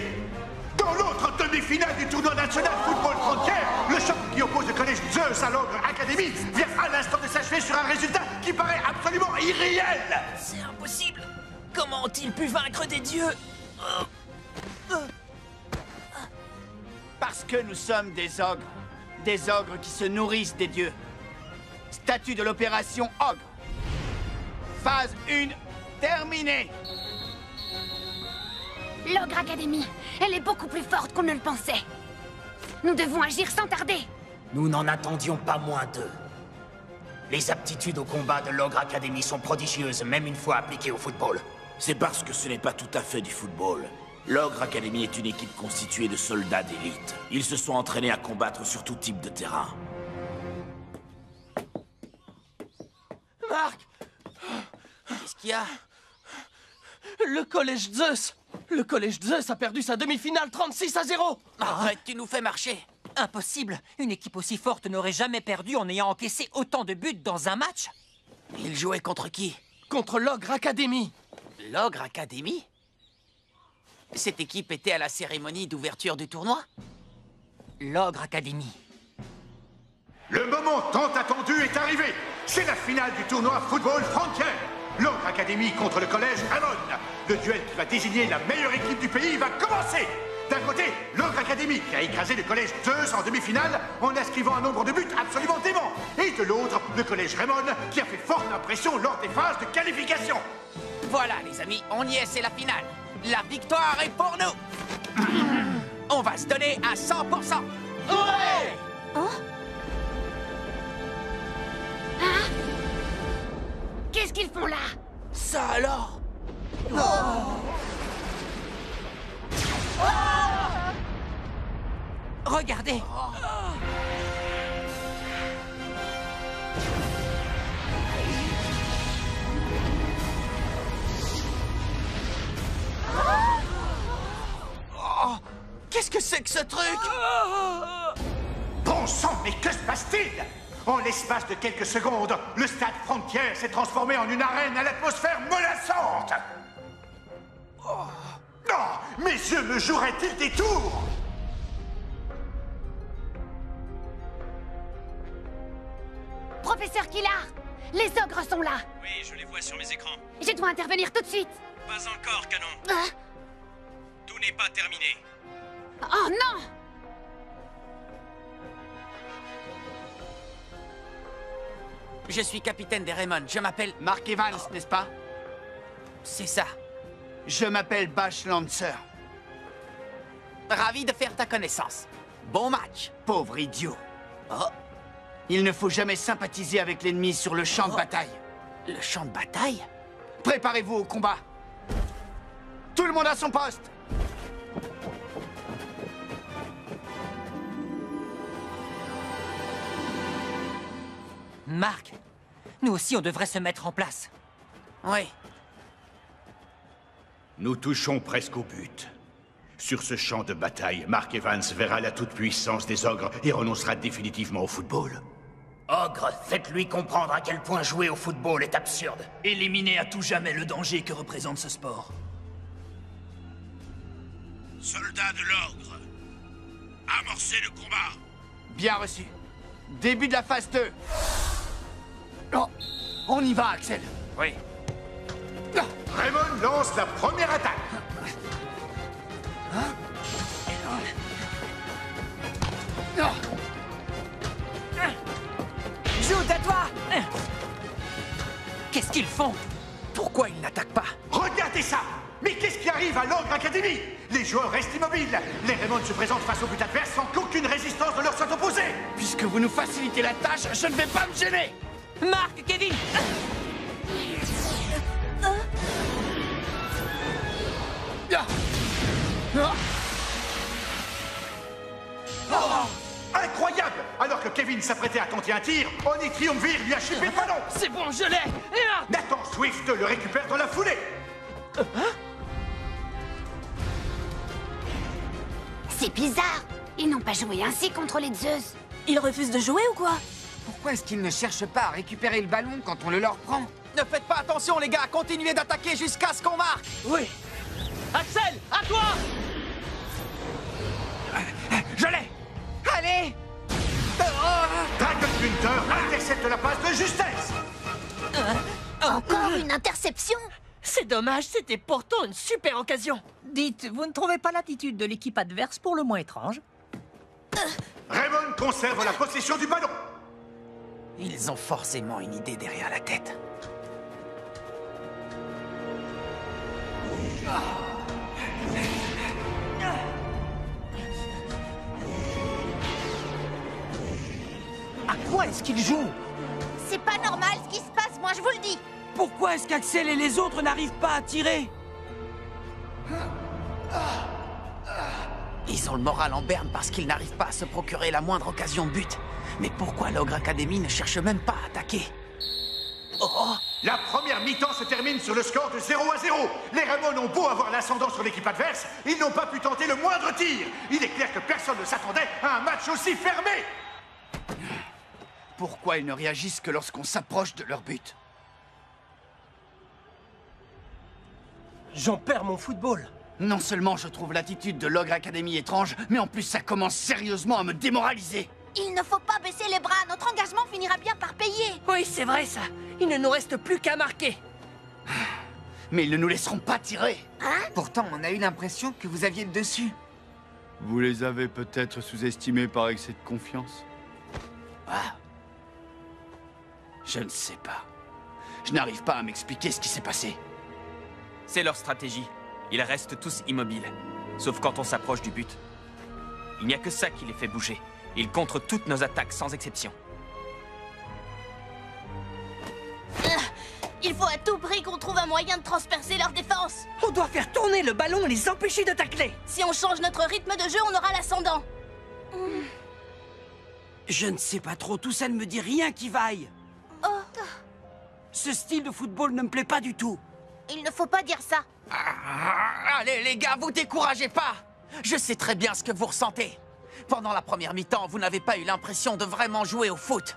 [SPEAKER 6] Dans l'autre demi-finale du tournoi national Football Frontière, le choc qui oppose le collège Zeus à l'Ogre Academy vient à l'instant de s'achever sur un résultat qui paraît absolument irréel.
[SPEAKER 2] C'est impossible. Comment ont-ils pu vaincre des dieux?
[SPEAKER 1] Parce que nous sommes des ogres qui se nourrissent des dieux. Statut de l'opération Ogre. Phase 1 terminée.
[SPEAKER 13] L'Ogre Academy, elle est beaucoup plus forte qu'on ne le pensait. Nous devons agir sans tarder.
[SPEAKER 9] Nous n'en attendions pas moins d'eux. Les aptitudes au combat de l'Ogre Academy sont prodigieuses, même une fois appliquées au football.
[SPEAKER 20] C'est parce que ce n'est pas tout à fait du football. L'Ogre Academy est une équipe constituée de soldats d'élite. Ils se sont entraînés à combattre sur tout type de terrain.
[SPEAKER 15] Marc!
[SPEAKER 4] Qu'est-ce qu'il y a?
[SPEAKER 15] Le collège Zeus! Le collège Zeus a perdu sa demi-finale 36-0!
[SPEAKER 4] Arrête, tu nous fais marcher!
[SPEAKER 2] Impossible! Une équipe aussi forte n'aurait jamais perdu en ayant encaissé autant de buts dans un match!
[SPEAKER 4] Il jouait contre qui?
[SPEAKER 15] Contre l'Ogre Academy!
[SPEAKER 4] L'Ogre Academy? Cette équipe était à la cérémonie d'ouverture du tournoi?
[SPEAKER 2] L'Ogre Academy.
[SPEAKER 6] Le moment tant attendu est arrivé. C'est la finale du tournoi Football Frontier. L'Ogre Academy contre le collège Raymond. Le duel qui va désigner la meilleure équipe du pays va commencer. D'un côté, l'Ogre Academy qui a écrasé le collège Zeus en demi-finale en inscrivant un nombre de buts absolument dément. Et de l'autre, le collège Raymond qui a fait forte impression lors des phases de qualification.
[SPEAKER 4] Voilà, les amis, on y est, c'est la finale. La victoire est pour nous. On va se donner à 100%.
[SPEAKER 10] Ouais!
[SPEAKER 13] Oh? Hein? Qu'est-ce qu'ils font là?
[SPEAKER 4] Ça alors?
[SPEAKER 2] Regardez!
[SPEAKER 4] Oh, qu'est-ce que c'est que ce truc?
[SPEAKER 6] Bon sang, mais que se passe-t-il? En l'espace de quelques secondes, le stade Frontier s'est transformé en une arène à l'atmosphère menaçante. Oh, mes yeux me joueraient-ils des tours?
[SPEAKER 13] Professeur Killard, les ogres sont là.
[SPEAKER 17] Oui, je les vois sur mes écrans.
[SPEAKER 13] Je dois intervenir tout de suite.
[SPEAKER 17] Pas encore, canon.
[SPEAKER 13] Ah.
[SPEAKER 17] Tout n'est pas terminé.
[SPEAKER 13] Oh non!
[SPEAKER 4] Je suis capitaine des Raymond. Je m'appelle...
[SPEAKER 1] Mark Evans, n'est-ce pas?
[SPEAKER 4] C'est ça.
[SPEAKER 1] Je m'appelle Bash Lancer.
[SPEAKER 4] Ravi de faire ta connaissance. Bon match.
[SPEAKER 1] Pauvre idiot.
[SPEAKER 4] Oh.
[SPEAKER 1] Il ne faut jamais sympathiser avec l'ennemi sur le champ de bataille.
[SPEAKER 4] Le champ de bataille?
[SPEAKER 1] Préparez-vous au combat. Tout le monde à son poste.
[SPEAKER 2] Mark, nous aussi on devrait se mettre en place.
[SPEAKER 4] Oui.
[SPEAKER 7] Nous touchons presque au but. Sur ce champ de bataille, Mark Evans verra la toute-puissance des ogres et renoncera définitivement au football.
[SPEAKER 9] Ogre, faites-lui comprendre à quel point jouer au football est absurde.
[SPEAKER 14] Éliminez à tout jamais le danger que représente ce sport.
[SPEAKER 6] Soldats de l'ordre, amorcez le combat.
[SPEAKER 1] Bien reçu. Début de la phase 2. Oh, on y va, Axel.
[SPEAKER 11] Oui.
[SPEAKER 6] Raymond lance la première attaque.
[SPEAKER 4] Jude, à toi!
[SPEAKER 2] Qu'est-ce qu'ils font?
[SPEAKER 4] Pourquoi ils n'attaquent pas?
[SPEAKER 6] Regardez ça! Mais qu'est-ce qui arrive à l'Ogre Academy? Les joueurs restent immobiles. Les Raymond se présentent face au but adverse sans qu'aucune résistance ne leur soit opposée.
[SPEAKER 1] Puisque vous nous facilitez la tâche, je ne vais pas me gêner.
[SPEAKER 2] Mark, Kevin!
[SPEAKER 6] Incroyable! Alors que Kevin s'apprêtait à tenter un tir, Oni Triumvir lui a chipé le ballon.
[SPEAKER 15] C'est bon, je l'ai!
[SPEAKER 6] Nathan Swift le récupère dans la foulée.
[SPEAKER 13] C'est bizarre. Ils n'ont pas joué ainsi contre les Zeus.
[SPEAKER 10] Ils refusent de jouer ou quoi?
[SPEAKER 8] Pourquoi est-ce qu'ils ne cherchent pas à récupérer le ballon quand on le leur prend?
[SPEAKER 4] Ne faites pas attention, les gars. Continuez d'attaquer jusqu'à ce qu'on marque.
[SPEAKER 15] Oui. Axel, à toi!
[SPEAKER 11] Je l'ai!
[SPEAKER 4] Allez!
[SPEAKER 6] Dragon Hunter intercepte la passe de justesse.
[SPEAKER 5] Encore une interception?
[SPEAKER 15] C'est dommage, c'était pourtant une super occasion.
[SPEAKER 3] Dites, vous ne trouvez pas l'attitude de l'équipe adverse pour le moins étrange?
[SPEAKER 6] Raymond conserve la possession du ballon.
[SPEAKER 4] Ils ont forcément une idée derrière la tête.
[SPEAKER 3] À quoi est-ce qu'ils jouent?
[SPEAKER 5] C'est pas normal ce qui se passe, moi je vous le dis.
[SPEAKER 15] Pourquoi est-ce qu'Axel et les autres n'arrivent pas à tirer?
[SPEAKER 4] Ils ont le moral en berne parce qu'ils n'arrivent pas à se procurer la moindre occasion de but. Mais pourquoi l'Ogre Academy ne cherche même pas à attaquer?
[SPEAKER 6] Oh. La première mi-temps se termine sur le score de 0-0. Les Raymond ont beau avoir l'ascendant sur l'équipe adverse, ils n'ont pas pu tenter le moindre tir. Il est clair que personne ne s'attendait à un match aussi fermé.
[SPEAKER 1] Pourquoi ils ne réagissent que lorsqu'on s'approche de leur but?
[SPEAKER 16] J'en perds mon football.
[SPEAKER 1] Non seulement je trouve l'attitude de l'Ogre Academy étrange, mais en plus ça commence sérieusement à me démoraliser.
[SPEAKER 5] Il ne faut pas baisser les bras, notre engagement finira bien par payer.
[SPEAKER 15] Oui, c'est vrai ça. Il ne nous reste plus qu'à marquer.
[SPEAKER 1] Mais ils ne nous laisseront pas tirer.
[SPEAKER 5] Hein?
[SPEAKER 8] Pourtant, on a eu l'impression que vous aviez le dessus.
[SPEAKER 22] Vous les avez peut-être sous-estimés par excès de confiance.
[SPEAKER 1] Ah. Je ne sais pas. Je n'arrive pas à m'expliquer ce qui s'est passé.
[SPEAKER 11] C'est leur stratégie. Ils restent tous immobiles. Sauf quand on s'approche du but. Il n'y a que ça qui les fait bouger. Ils contrent toutes nos attaques, sans exception.
[SPEAKER 10] Il faut à tout prix qu'on trouve un moyen de transpercer leur défense.
[SPEAKER 15] On doit faire tourner le ballon et les empêcher de tacler.
[SPEAKER 10] Si on change notre rythme de jeu, on aura l'ascendant.
[SPEAKER 15] Je ne sais pas trop, tout ça ne me dit rien qui vaille.
[SPEAKER 5] Oh.
[SPEAKER 15] Ce style de football ne me plaît pas du tout.
[SPEAKER 5] Il ne faut pas dire ça.
[SPEAKER 4] Allez, les gars, vous découragez pas. Je sais très bien ce que vous ressentez. Pendant la première mi-temps, vous n'avez pas eu l'impression de vraiment jouer au foot.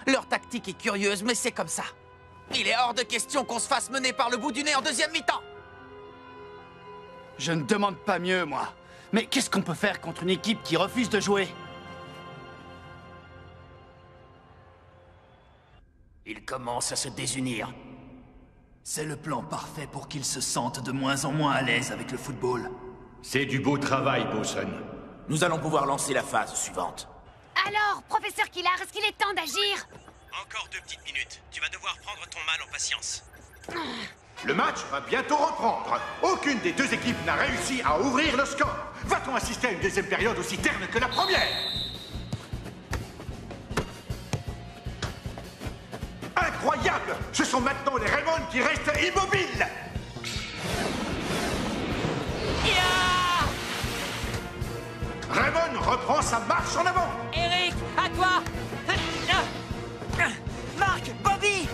[SPEAKER 4] Leur tactique est curieuse, mais c'est comme ça. Il est hors de question qu'on se fasse mener par le bout du nez en deuxième mi-temps.
[SPEAKER 1] Je ne demande pas mieux, moi. Mais qu'est-ce qu'on peut faire contre une équipe qui refuse de jouer?
[SPEAKER 9] Ils commencent à se désunir.
[SPEAKER 14] C'est le plan parfait pour qu'ils se sentent de moins en moins à l'aise avec le football.
[SPEAKER 7] C'est du beau travail, Boson.
[SPEAKER 20] Nous allons pouvoir lancer la phase suivante.
[SPEAKER 13] Alors, professeur Killard, est-ce qu'il est temps d'agir?
[SPEAKER 18] Encore 2 petites minutes. Tu vas devoir prendre ton mal en patience.
[SPEAKER 6] Le match va bientôt reprendre. Aucune des deux équipes n'a réussi à ouvrir le score. Va-t-on assister à une deuxième période aussi terne que la première? Incroyable! Ce sont maintenant les Raymond qui restent immobiles! Raymond reprend sa marche en avant!
[SPEAKER 2] Eric, à toi!
[SPEAKER 21] Marc, Bobby!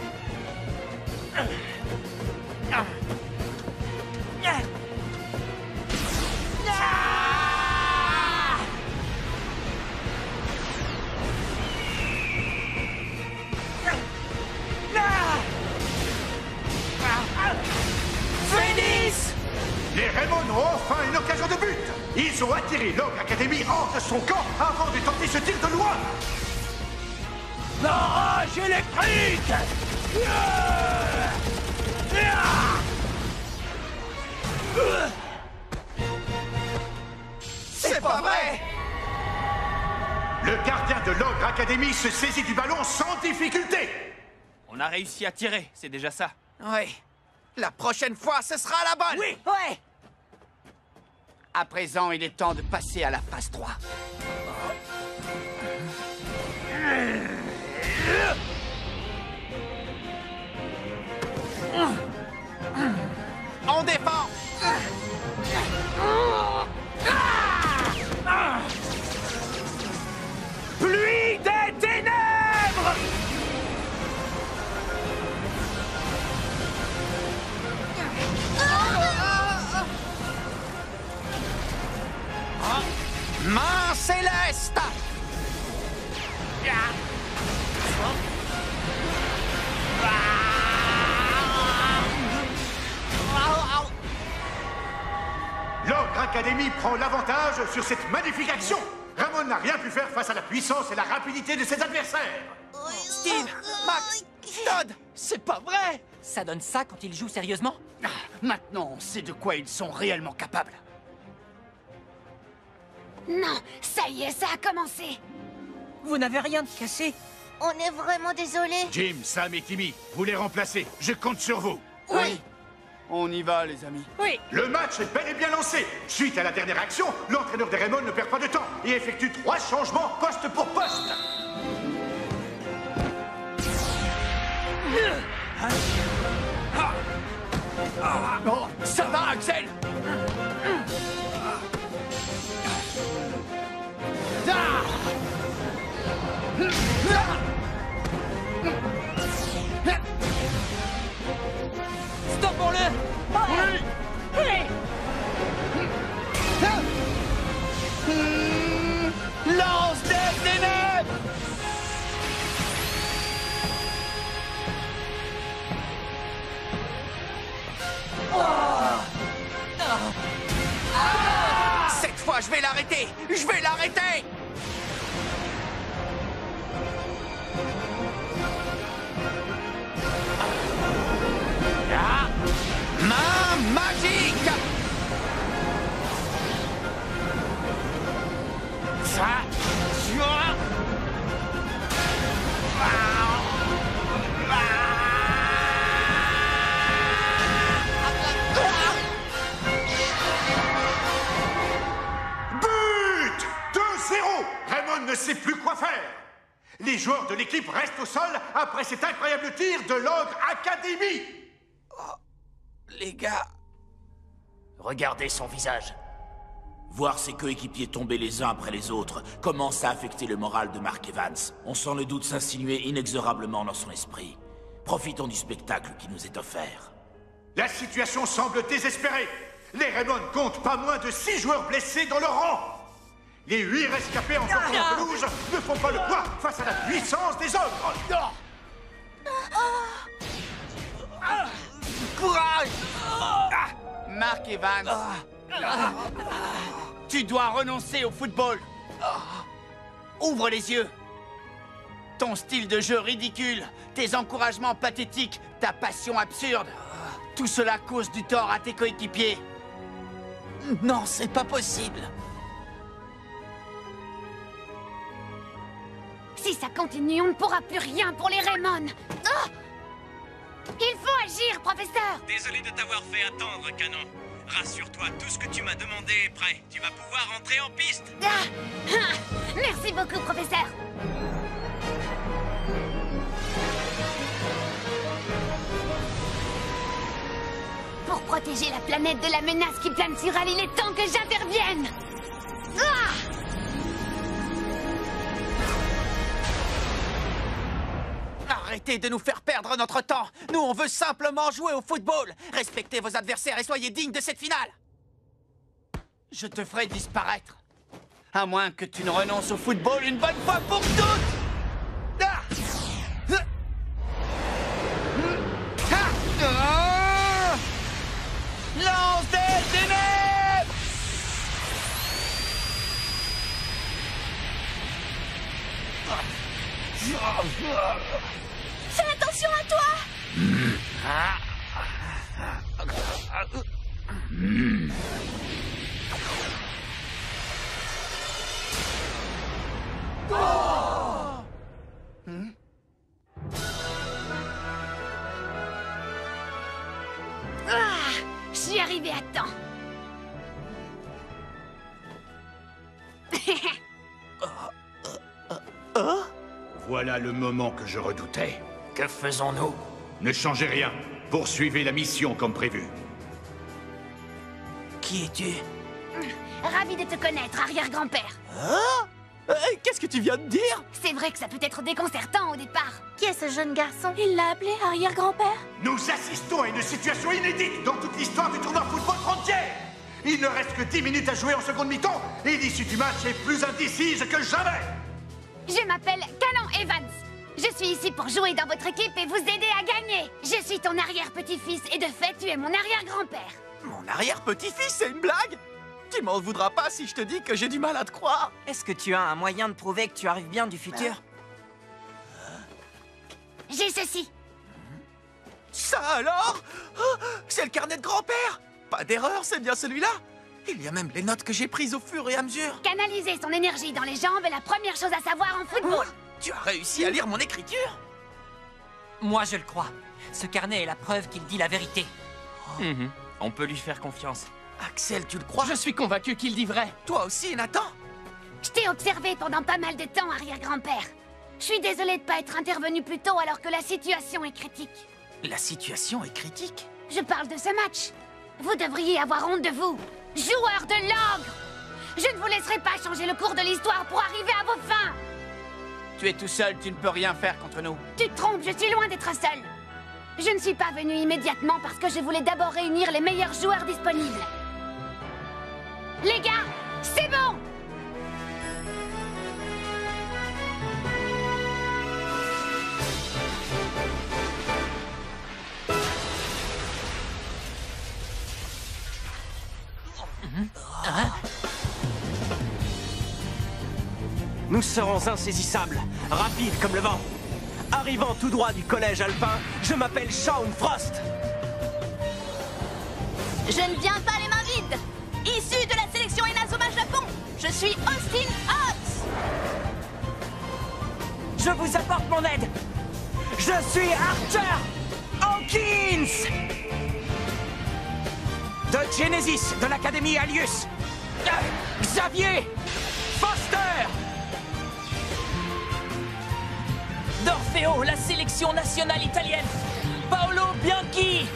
[SPEAKER 2] Phoenix!
[SPEAKER 6] Les Raymond ont enfin une occasion de but! Ils ont attiré l'Ogre Academy hors de son camp avant de tenter ce tir de loin!
[SPEAKER 9] Barrage électrique!
[SPEAKER 4] C'est pas vrai!
[SPEAKER 6] Le gardien de l'Ogre Academy se saisit du ballon sans difficulté!
[SPEAKER 11] On a réussi à tirer, c'est déjà ça.
[SPEAKER 4] Oui. La prochaine fois, ce sera la bonne!
[SPEAKER 21] Oui, ouais!
[SPEAKER 1] À présent, il est temps de passer à la phase 3.
[SPEAKER 4] On défend!
[SPEAKER 9] Pluie des ténèbres!
[SPEAKER 4] Main céleste!
[SPEAKER 6] L'Ogre Academy prend l'avantage sur cette magnifique action! Ramon n'a rien pu faire face à la puissance et la rapidité de ses adversaires!
[SPEAKER 4] Steve, Max, Todd, c'est pas vrai!
[SPEAKER 2] Ça donne ça quand ils jouent sérieusement?
[SPEAKER 1] Maintenant, on sait de quoi ils sont réellement capables.
[SPEAKER 13] Non, ça y est, ça a commencé.
[SPEAKER 3] Vous n'avez rien de cassé?
[SPEAKER 5] On est vraiment désolé.
[SPEAKER 7] Jim, Sam et Timmy, vous les remplacez. Je compte sur vous.
[SPEAKER 1] Oui. On y va, les amis.
[SPEAKER 3] Oui.
[SPEAKER 6] Le match est bel et bien lancé. Suite à la dernière action, l'entraîneur des Raymond ne perd pas de temps et effectue 3 changements poste pour poste.
[SPEAKER 1] Oh, ça va, Axel!
[SPEAKER 2] Stoppons-le!
[SPEAKER 1] Lance des ténèbres!
[SPEAKER 4] Cette fois, je vais l'arrêter! Je vais l'arrêter! Main magique! Ça, tu vois?
[SPEAKER 6] But! 2-0! Raymond ne sait plus quoi faire. Les joueurs de l'équipe restent au sol après cet incroyable tir de l'Ogre Academy.
[SPEAKER 4] Les gars...
[SPEAKER 9] Regardez son visage.
[SPEAKER 20] Voir ses coéquipiers tomber les uns après les autres commence à affecter le moral de Mark Evans. On sent le doute s'insinuer inexorablement dans son esprit. Profitons du spectacle qui nous est offert.
[SPEAKER 6] La situation semble désespérée. Les Raymond comptent pas moins de 6 joueurs blessés dans leur rang. Les 8 rescapés encore sur la pelouse ne font pas le poids face à la puissance des ogres.
[SPEAKER 1] Courage! Mark Evans, tu dois renoncer au football. Ouvre les yeux. Ton style de jeu ridicule, tes encouragements pathétiques, ta passion absurde, tout cela cause du tort à tes coéquipiers.
[SPEAKER 4] Non, c'est pas possible.
[SPEAKER 13] Si ça continue, on ne pourra plus rien pour les Raymond. Oh! Il faut agir, professeur!
[SPEAKER 18] Désolé de t'avoir fait attendre, Canon. Rassure-toi, tout ce que tu m'as demandé est prêt. Tu vas pouvoir entrer en piste.
[SPEAKER 13] Merci beaucoup, professeur. Pour protéger la planète de la menace qui plane sur elle, il est temps que j'intervienne.
[SPEAKER 4] Arrêtez de nous faire perdre notre temps. Nous, on veut simplement jouer au football. Respectez vos adversaires et soyez dignes de cette finale.
[SPEAKER 1] Je te ferai disparaître. À moins que tu ne renonces au football une bonne fois pour toutes. Ah! Lance des ténèbres!
[SPEAKER 5] Fais attention à toi!
[SPEAKER 13] Je suis arrivée à temps.
[SPEAKER 7] Voilà le moment que je redoutais.
[SPEAKER 9] Que faisons-nous?
[SPEAKER 7] Ne changez rien. Poursuivez la mission comme prévu.
[SPEAKER 4] Qui es-tu?
[SPEAKER 13] Ravi de te connaître, arrière-grand-père.
[SPEAKER 4] Hein? Qu'est-ce que tu viens de dire?
[SPEAKER 13] C'est vrai que ça peut être déconcertant au départ.
[SPEAKER 5] Qui est ce jeune garçon?
[SPEAKER 10] Il l'a appelé arrière-grand-père?
[SPEAKER 6] Nous assistons à une situation inédite dans toute l'histoire du tournoi Football Frontier. Il ne reste que 10 minutes à jouer en seconde mi-temps et l'issue du match est plus indécise que jamais.
[SPEAKER 13] Je m'appelle Canon Evans. Je suis ici pour jouer dans votre équipe et vous aider à gagner. Je suis ton arrière-petit-fils et de fait, tu es mon arrière-grand-père.
[SPEAKER 4] Mon arrière-petit-fils, c'est une blague? Tu m'en voudras pas si je te dis que j'ai du mal à te croire.
[SPEAKER 21] Est-ce que tu as un moyen de prouver que tu arrives bien du futur?
[SPEAKER 13] J'ai ceci.
[SPEAKER 4] Ça alors? Oh, c'est le carnet de grand-père. Pas d'erreur, c'est bien celui-là. Il y a même les notes que j'ai prises au fur et à mesure.
[SPEAKER 13] Canaliser son énergie dans les jambes est la première chose à savoir en football.
[SPEAKER 4] Tu as réussi à lire mon écriture?
[SPEAKER 2] Moi, je le crois. Ce carnet est la preuve qu'il dit la vérité.
[SPEAKER 11] On peut lui faire confiance.
[SPEAKER 4] Axel, tu le crois?
[SPEAKER 15] Je suis convaincu qu'il dit vrai.
[SPEAKER 4] Toi aussi, Nathan?
[SPEAKER 13] Je t'ai observé pendant pas mal de temps, arrière-grand-père. Je suis désolée de pas être intervenu plus tôt alors que la situation est critique.
[SPEAKER 4] La situation est critique?
[SPEAKER 13] Je parle de ce match. Vous devriez avoir honte de vous, joueurs de l'ogre. Je ne vous laisserai pas changer le cours de l'histoire pour arriver à vos fins.
[SPEAKER 1] Tu es tout seul, tu ne peux rien faire contre nous.
[SPEAKER 13] Tu te trompes, je suis loin d'être seul. Je ne suis pas venu immédiatement parce que je voulais d'abord réunir les meilleurs joueurs disponibles. Les gars, c'est bon!
[SPEAKER 16] Nous serons insaisissables, rapides comme le vent. Arrivant tout droit du collège alpin, je m'appelle Shaun Frost.
[SPEAKER 5] Je ne viens pas les mains vides. Issu de la sélection Inazuma Japon, je suis Austin Hawks.
[SPEAKER 21] Je vous apporte mon aide. Je suis Archer Hawkins de Genesis de l'Académie Alius. Xavier Foster
[SPEAKER 2] d'Orfeo, la sélection nationale italienne. Paolo Bianchi.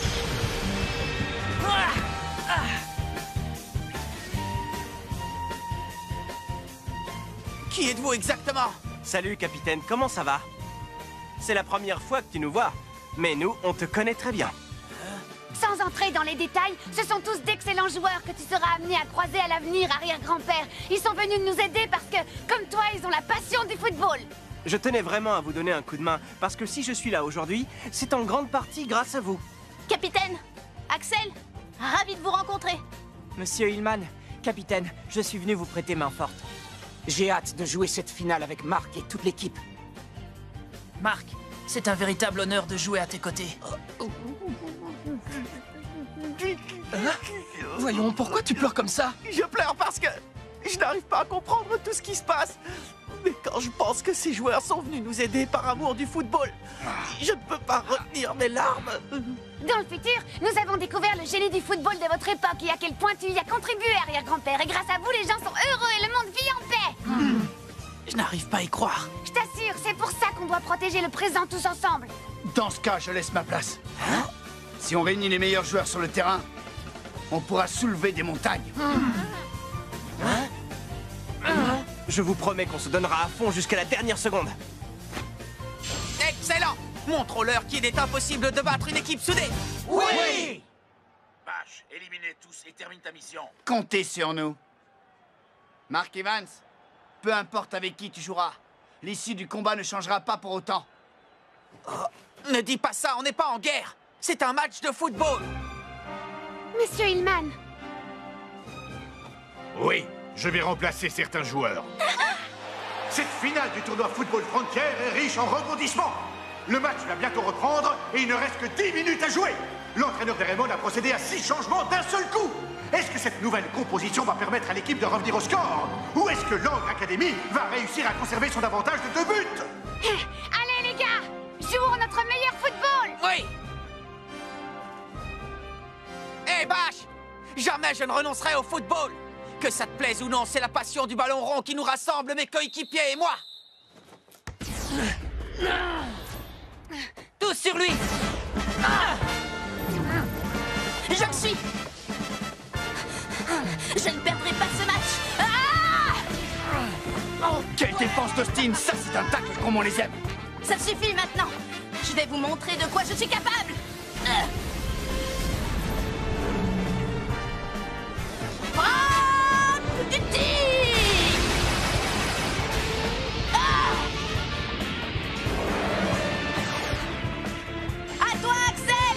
[SPEAKER 4] Qui êtes-vous exactement?
[SPEAKER 16] Salut, capitaine, comment ça va? C'est la première fois que tu nous vois, mais nous, on te connaît très bien.
[SPEAKER 13] Sans entrer dans les détails, ce sont tous d'excellents joueurs que tu seras amené à croiser à l'avenir, arrière-grand-père. Ils sont venus nous aider parce que, comme toi, ils ont la passion du football.
[SPEAKER 16] Je tenais vraiment à vous donner un coup de main, parce que si je suis là aujourd'hui, c'est en grande partie grâce à vous.
[SPEAKER 5] Capitaine, Axel, ravi de vous rencontrer.
[SPEAKER 21] Monsieur Hillman, capitaine, je suis venu vous prêter main forte. J'ai hâte de jouer cette finale avec Marc et toute l'équipe.
[SPEAKER 15] Marc, c'est un véritable honneur de jouer à tes côtés. Voyons, pourquoi tu pleures comme ça?
[SPEAKER 4] Je pleure parce que je n'arrive pas à comprendre tout ce qui se passe. Mais quand je pense que ces joueurs sont venus nous aider par amour du football, je ne peux pas retenir mes larmes.
[SPEAKER 13] Dans le futur, nous avons découvert le génie du football de votre époque et à quel point tu y as contribué, arrière-grand-père. Et grâce à vous, les gens sont heureux et le monde vit en paix.
[SPEAKER 4] Je n'arrive pas à y croire.
[SPEAKER 13] Je t'assure, c'est pour ça qu'on doit protéger le présent tous ensemble.
[SPEAKER 1] Dans ce cas, je laisse ma place. Si on réunit les meilleurs joueurs sur le terrain, on pourra soulever des montagnes.
[SPEAKER 16] Je vous promets qu'on se donnera à fond jusqu'à la dernière seconde.
[SPEAKER 4] Excellent! Montrons-leur qu'il est impossible de battre une équipe soudée.
[SPEAKER 1] Oui!
[SPEAKER 20] Vache, éliminez tous et termine ta mission.
[SPEAKER 1] Comptez sur nous. Mark Evans, peu importe avec qui tu joueras, l'issue du combat ne changera pas pour autant.
[SPEAKER 4] Ne dis pas ça, on n'est pas en guerre. C'est un match de football.
[SPEAKER 13] Monsieur Hillman.
[SPEAKER 7] Oui, je vais remplacer certains joueurs.
[SPEAKER 6] Cette finale du tournoi Football Frontier est riche en rebondissements. Le match va bientôt reprendre et il ne reste que 10 minutes à jouer. L'entraîneur de Raymond a procédé à 6 changements d'un seul coup. Est-ce que cette nouvelle composition va permettre à l'équipe de revenir au score? Ou est-ce que l'Ogre Academy va réussir à conserver son avantage de 2 buts?
[SPEAKER 13] Allez les gars, jouons notre meilleur football.
[SPEAKER 4] Oui. Hé Bash, jamais je ne renoncerai au football. Que ça te plaise ou non, c'est la passion du ballon rond qui nous rassemble, mes coéquipiers et moi.
[SPEAKER 2] Tous sur lui.
[SPEAKER 5] Je le suis. Je ne perdrai pas ce match.
[SPEAKER 1] Oh, quelle défense d'Austin! Ça, c'est un tacle comme on les aime.
[SPEAKER 5] Ça suffit maintenant. Je vais vous montrer de quoi je suis capable. Frappe du tir. À toi, Axel.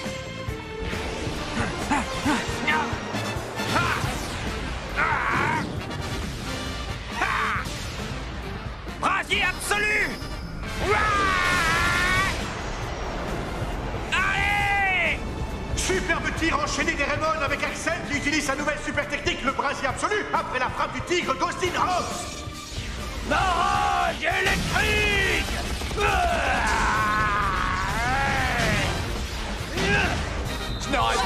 [SPEAKER 16] Brasier absolu. Allez!
[SPEAKER 6] Superbe tir enchaîné des Raymond avec Axel qui utilise sa nouvelle super technique, le brasier absolu, après la frappe du tigre d'Austin Hobbs.
[SPEAKER 16] Barrage électrique!
[SPEAKER 1] Je n'aurais pas...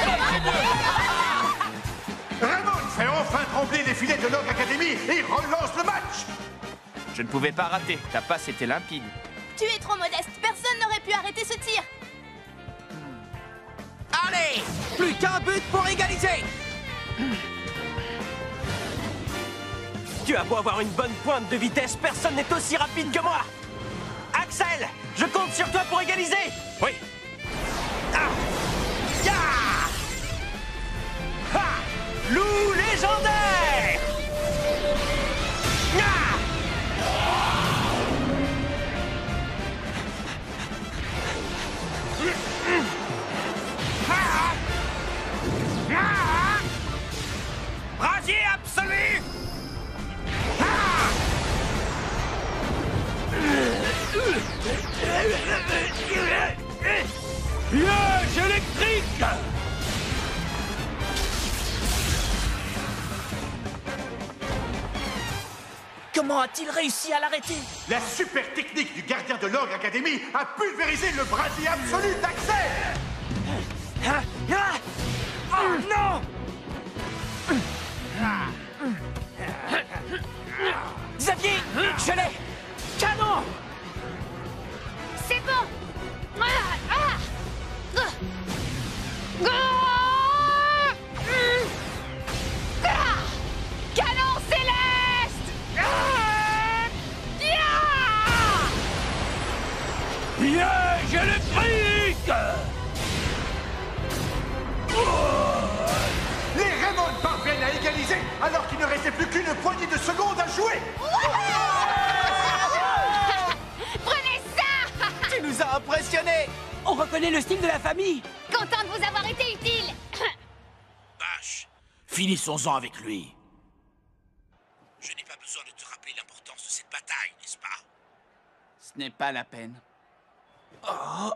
[SPEAKER 6] Raymond fait enfin trembler les filets de l'Ogre Academy et relance le match.
[SPEAKER 11] Je ne pouvais pas rater, ta passe était limpide.
[SPEAKER 5] Tu es trop modeste. Personne n'aurait pu arrêter ce tir.
[SPEAKER 4] Allez, plus qu'un but pour égaliser.
[SPEAKER 16] Tu as beau avoir une bonne pointe de vitesse, personne n'est aussi rapide que moi. Axel, je compte sur toi pour égaliser.
[SPEAKER 11] Oui.
[SPEAKER 16] Ah. Ya. Ha. Loup légendaire. Ah. Brasier absolu. Piège électrique.
[SPEAKER 4] Comment a-t-il réussi à l'arrêter?
[SPEAKER 6] La super technique du gardien de l'Ogre Academy a pulvérisé le brasier absolu d'Axel.
[SPEAKER 16] Oh non!
[SPEAKER 2] Xavier, je l'ai. Canon.
[SPEAKER 13] C'est bon. Canon céleste.
[SPEAKER 16] Piège électrique.
[SPEAKER 6] Les Raymond parviennent à égaliser alors qu'il ne restait plus qu'une poignée de secondes à jouer.
[SPEAKER 13] Prenez ça.
[SPEAKER 4] Tu nous as impressionnés.
[SPEAKER 2] On reconnaît le style de la famille.
[SPEAKER 13] Content de vous avoir été utile.
[SPEAKER 20] Vache, finissons-en avec lui. Je n'ai pas besoin de te rappeler l'importance de cette bataille, n'est-ce pas?
[SPEAKER 1] Ce n'est pas la peine.
[SPEAKER 4] Oh.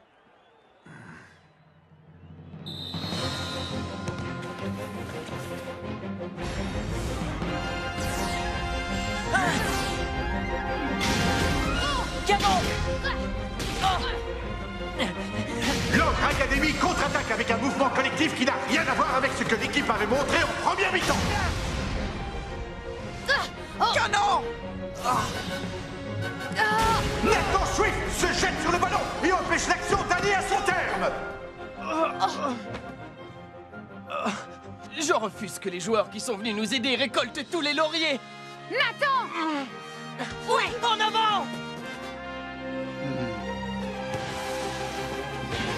[SPEAKER 2] Canon!
[SPEAKER 6] L'Ogre Academy contre-attaque avec un mouvement collectif qui n'a rien à voir avec ce que l'équipe avait montré en première mi-temps.
[SPEAKER 4] Canon!
[SPEAKER 6] Maintenant, Swift se jette sur le ballon et empêche l'action d'aller à son terme.
[SPEAKER 15] Je refuse que les joueurs qui sont venus nous aider récoltent tous les lauriers.
[SPEAKER 13] Nathan!
[SPEAKER 2] Oui, en avant!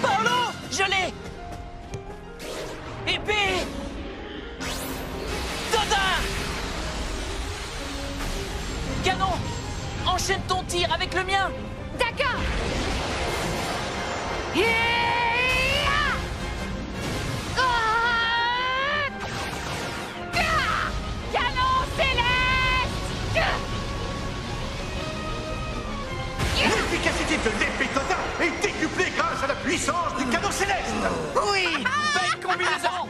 [SPEAKER 2] Paolo! Je l'ai! Épée! Dodin! Canon! Enchaîne ton tir avec le mien!
[SPEAKER 13] D'accord! Canon céleste!
[SPEAKER 6] L'efficacité de l'épée Dodin est décuplée grâce à la puissance du canon céleste.
[SPEAKER 2] Oui! Belle combinaison!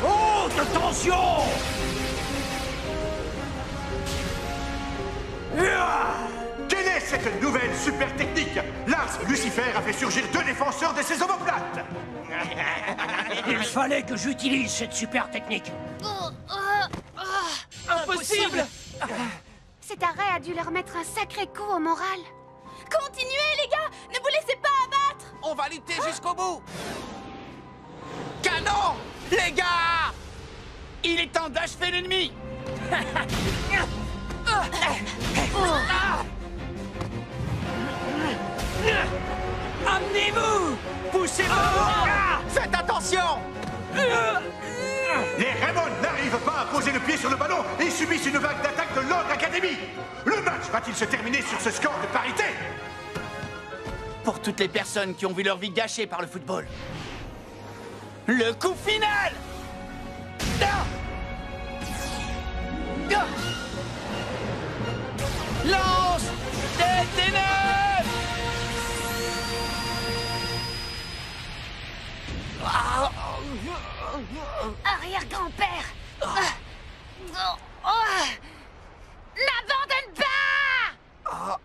[SPEAKER 6] Haute tension! Quelle est cette nouvelle super technique? Lars Lucifer a fait surgir 2 défenseurs de ses omoplates.
[SPEAKER 9] Il fallait que j'utilise cette super technique.
[SPEAKER 2] Impossible!
[SPEAKER 13] Cet arrêt a dû leur mettre un sacré coup au moral.
[SPEAKER 10] Continuez, les gars! Ne vous laissez pas abattre!
[SPEAKER 4] On va lutter jusqu'au bout! Canon! Les gars!
[SPEAKER 1] Il est temps d'achever l'ennemi.
[SPEAKER 2] Amenez-vous! Poussez-vous!
[SPEAKER 4] Faites attention!
[SPEAKER 6] Les Raymond n'arrivent pas à poser le pied sur le ballon et subissent une vague d'attaque de l'Ogre Academy. Le match va-t-il se terminer sur ce score de parité?
[SPEAKER 1] Pour toutes les personnes qui ont vu leur vie gâchée par le football. Le coup final! Lance des ténèbres!
[SPEAKER 13] Arrière-grand-père! N'abandonne pas!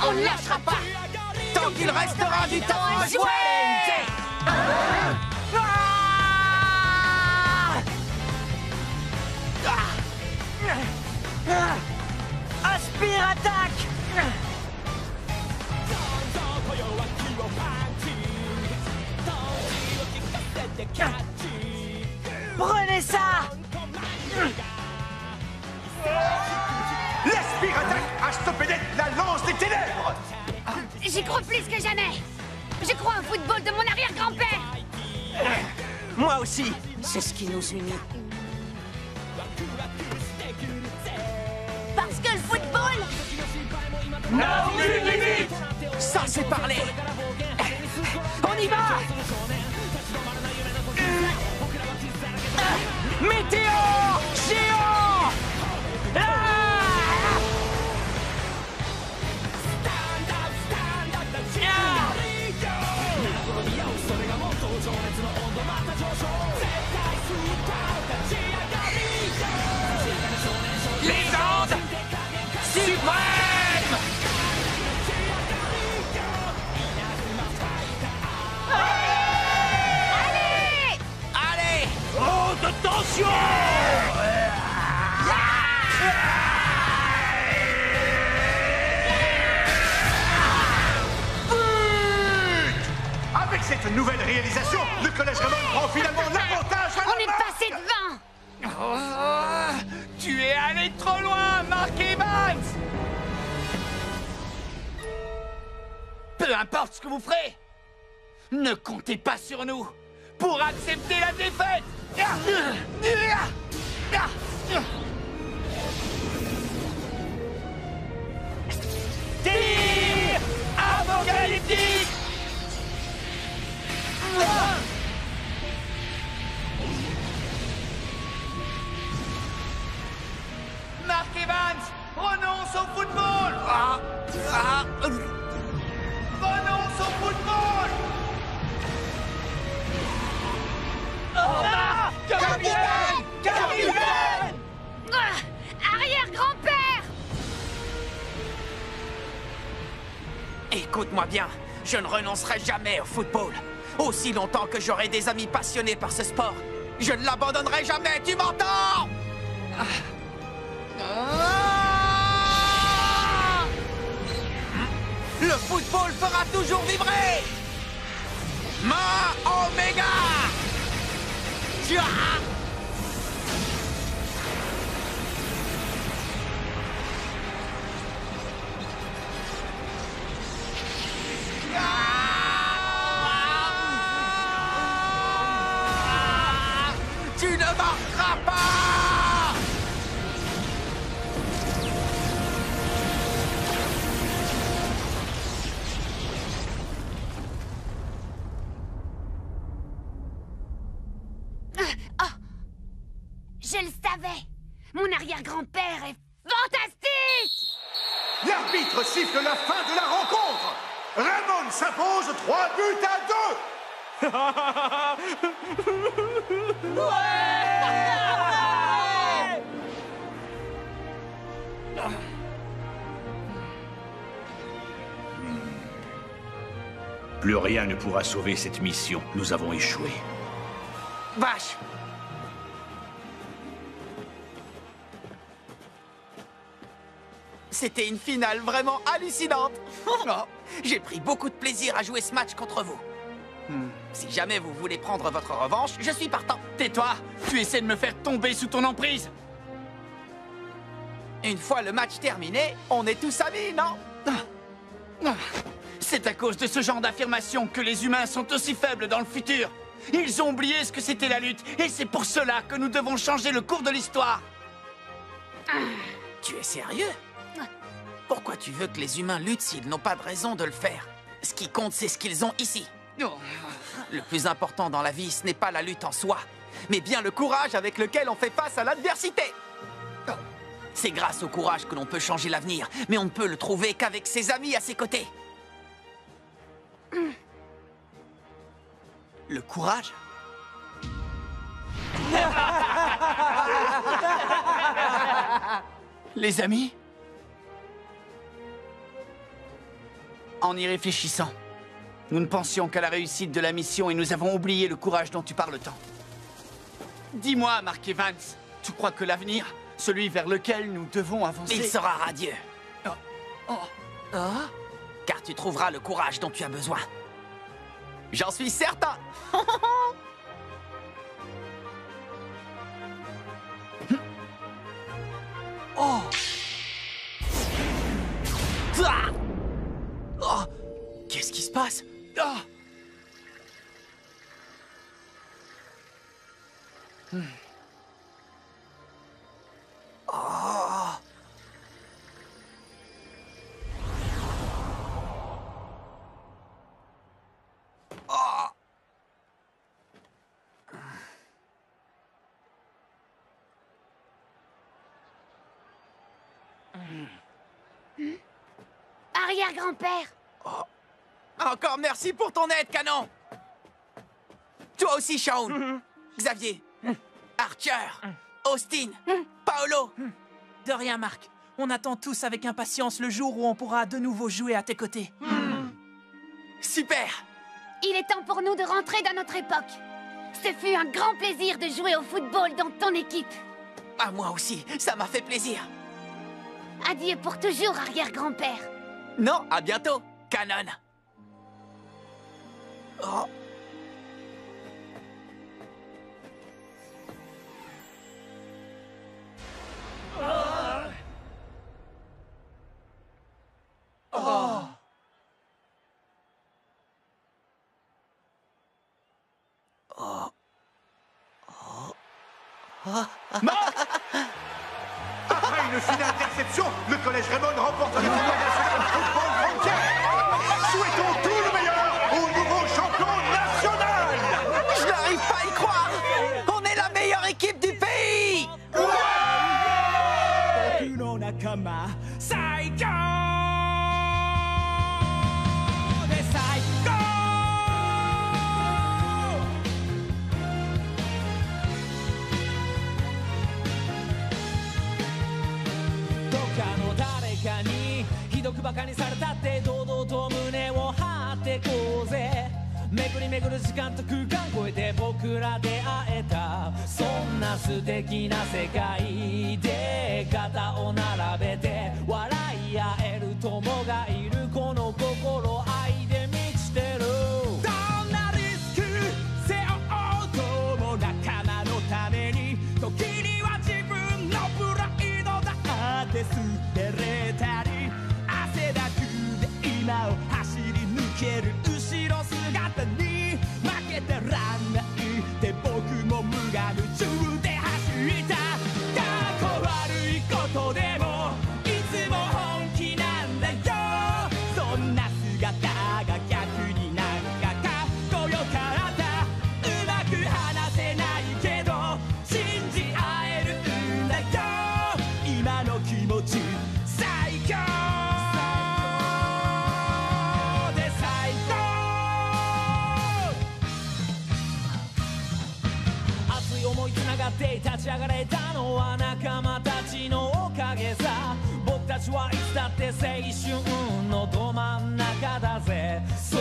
[SPEAKER 4] On ne lâchera pas! Tant qu'il restera du temps à jouer!
[SPEAKER 2] Aspire, attaque! Prenez ça!
[SPEAKER 6] L'Aspire attaque a stoppé net la lance des ténèbres.
[SPEAKER 13] J'y crois plus que jamais! Je crois au football de mon arrière-grand-père!
[SPEAKER 21] Moi aussi!
[SPEAKER 2] C'est ce qui nous unit.
[SPEAKER 10] Parce que le football...
[SPEAKER 2] n'a aucune limite!
[SPEAKER 4] Ça, c'est parlé!
[SPEAKER 2] On y va! Météo géant!
[SPEAKER 1] Légende suprême!
[SPEAKER 4] Allez!
[SPEAKER 9] Haute tension!
[SPEAKER 6] Avec cette nouvelle réalisation, le Collège Raymond prend finalement l'avantage à la
[SPEAKER 13] On est
[SPEAKER 6] marque.
[SPEAKER 13] passé devant!
[SPEAKER 1] Tu es allé trop loin, Mark Evans! Peu importe ce que vous ferez, ne comptez pas sur nous pour accepter la défaite! Tir apocalyptique! Mark Evans, renonce au football! Renonce au football!
[SPEAKER 4] Écoute-moi bien, je ne renoncerai jamais au football. Aussi longtemps que j'aurai des amis passionnés par ce sport, je ne l'abandonnerai jamais, tu m'entends? Le football fera toujours vibrer! Ma Omega! Tu ne marqueras pas!
[SPEAKER 13] Je le savais! Mon arrière-grand-père est fantastique!
[SPEAKER 6] L'arbitre siffle la fin de la rencontre. Raymond s'impose 3 buts à 2.
[SPEAKER 7] Plus rien ne pourra sauver cette mission. Nous avons échoué.
[SPEAKER 4] Vache! C'était une finale vraiment hallucinante. J'ai pris beaucoup de plaisir à jouer ce match contre vous. Si jamais vous voulez prendre votre revanche, je suis partant.
[SPEAKER 1] Tais-toi! Tu essaies de me faire tomber sous ton emprise!
[SPEAKER 4] Une fois le match terminé, on est tous amis, non?
[SPEAKER 1] C'est à cause de ce genre d'affirmation que les humains sont aussi faibles dans le futur. Ils ont oublié ce que c'était la lutte, et c'est pour cela que nous devons changer le cours de l'histoire.
[SPEAKER 4] Tu es sérieux? Pourquoi tu veux que les humains luttent s'ils n'ont pas de raison de le faire? Ce qui compte, c'est ce qu'ils ont ici. Le plus important dans la vie, ce n'est pas la lutte en soi, mais bien le courage avec lequel on fait face à l'adversité. C'est grâce au courage que l'on peut changer l'avenir, mais on ne peut le trouver qu'avec ses amis à ses côtés. Le courage?
[SPEAKER 1] Les amis? En y réfléchissant, nous ne pensions qu'à la réussite de la mission et nous avons oublié le courage dont tu parles tant. Dis-moi, Mark Evans, tu crois que l'avenir, celui vers lequel nous devons avancer...
[SPEAKER 4] Il sera radieux. Car tu trouveras le courage dont tu as besoin. J'en suis certain. Oh. Oh. Qu'est-ce qui se passe? Oh. Oh.
[SPEAKER 13] Arrière-grand-père!
[SPEAKER 4] Oh. Encore merci pour ton aide, Canon! Toi aussi, Shaun! Xavier! Archer! Austin! Paolo!
[SPEAKER 15] De rien, Marc. On attend tous avec impatience le jour où on pourra de nouveau jouer à tes côtés.
[SPEAKER 4] Super!
[SPEAKER 13] Il est temps pour nous de rentrer dans notre époque. Ce fut un grand plaisir de jouer au football dans ton équipe.
[SPEAKER 4] Ah, moi aussi, ça m'a fait plaisir.
[SPEAKER 13] Adieu pour toujours, arrière-grand-père.
[SPEAKER 4] Non, à bientôt, Canon. Oh. Oh. Oh. Oh.
[SPEAKER 6] Après une finale d'exception, le Collège Raymond remporte le tournoi national Football Frontier. Souhaitons tout le meilleur au nouveau champion national.
[SPEAKER 4] Je n'arrive pas à y croire. On est la meilleure équipe du pays.
[SPEAKER 12] り巡る時間と空間超えて僕ら出会えた。そんな素敵な世界で肩を並べて笑い合える友がいる。この心愛で満ちてる。どんなリスク背負おうとも仲間のために、時には自分のプライドだって捨てれたり、汗だくで今を走り抜ける後ろ姿に負けてらんないって僕も無我夢中で走った。過去悪いことでもいつも本気なんだよ。そんな姿が逆になんかかっこよかった。うまく話せないけど信じ合えるんだよ。今の気持ち最強で最高。熱い思いつながって立ち上がれたのは仲間たちのおかげさ。僕たちはいつだって青春のど真ん中だぜ。そう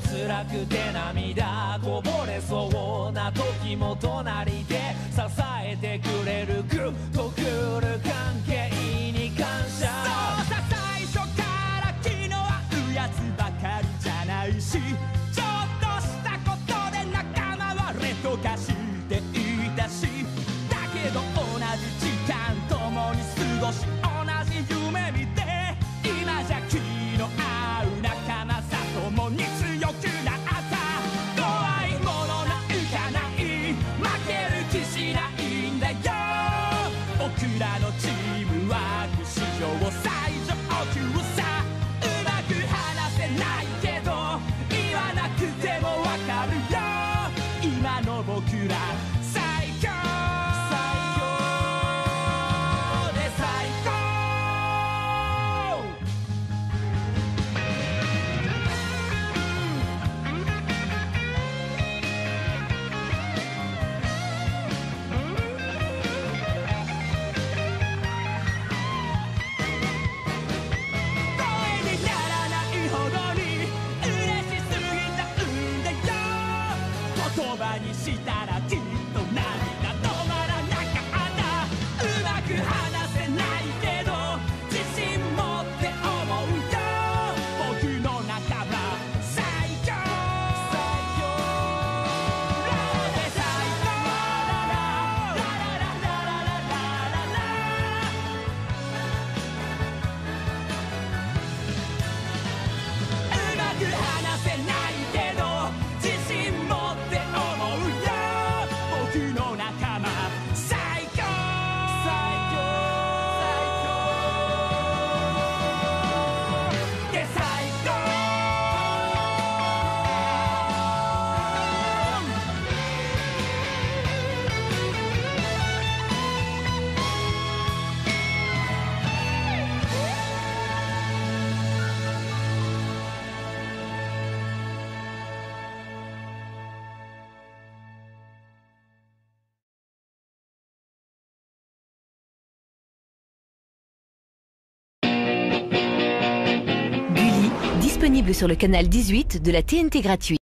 [SPEAKER 12] 辛くて涙こぼれそうな時も隣で支えてくれるグッとくる関係に感謝。そうさ最初から気の合うやつばかりじゃないし、ちょっとしたことで仲間割れとかしていたし、だけど同じ時間共に過ごし同じ夢見て、今じゃ気の合う仲間さ共に強くなった。怖いものなんかない、負ける気しないんだよ。僕らのチームワーク史上最上級さ。うまく話せないけど言わなくてもわかるよ。今の僕ら最強で最高。声にならないほどに嬉しすぎたんだよ。言葉にしたらきっと涙止まらなかった。うまく話せないけど自信持って思うよ。僕の仲間最強で最高。うまく話せないけど自信持って思うよ。僕の仲間最強で最高。
[SPEAKER 19] Gulli, disponible sur le canal 18 de la TNT gratuit.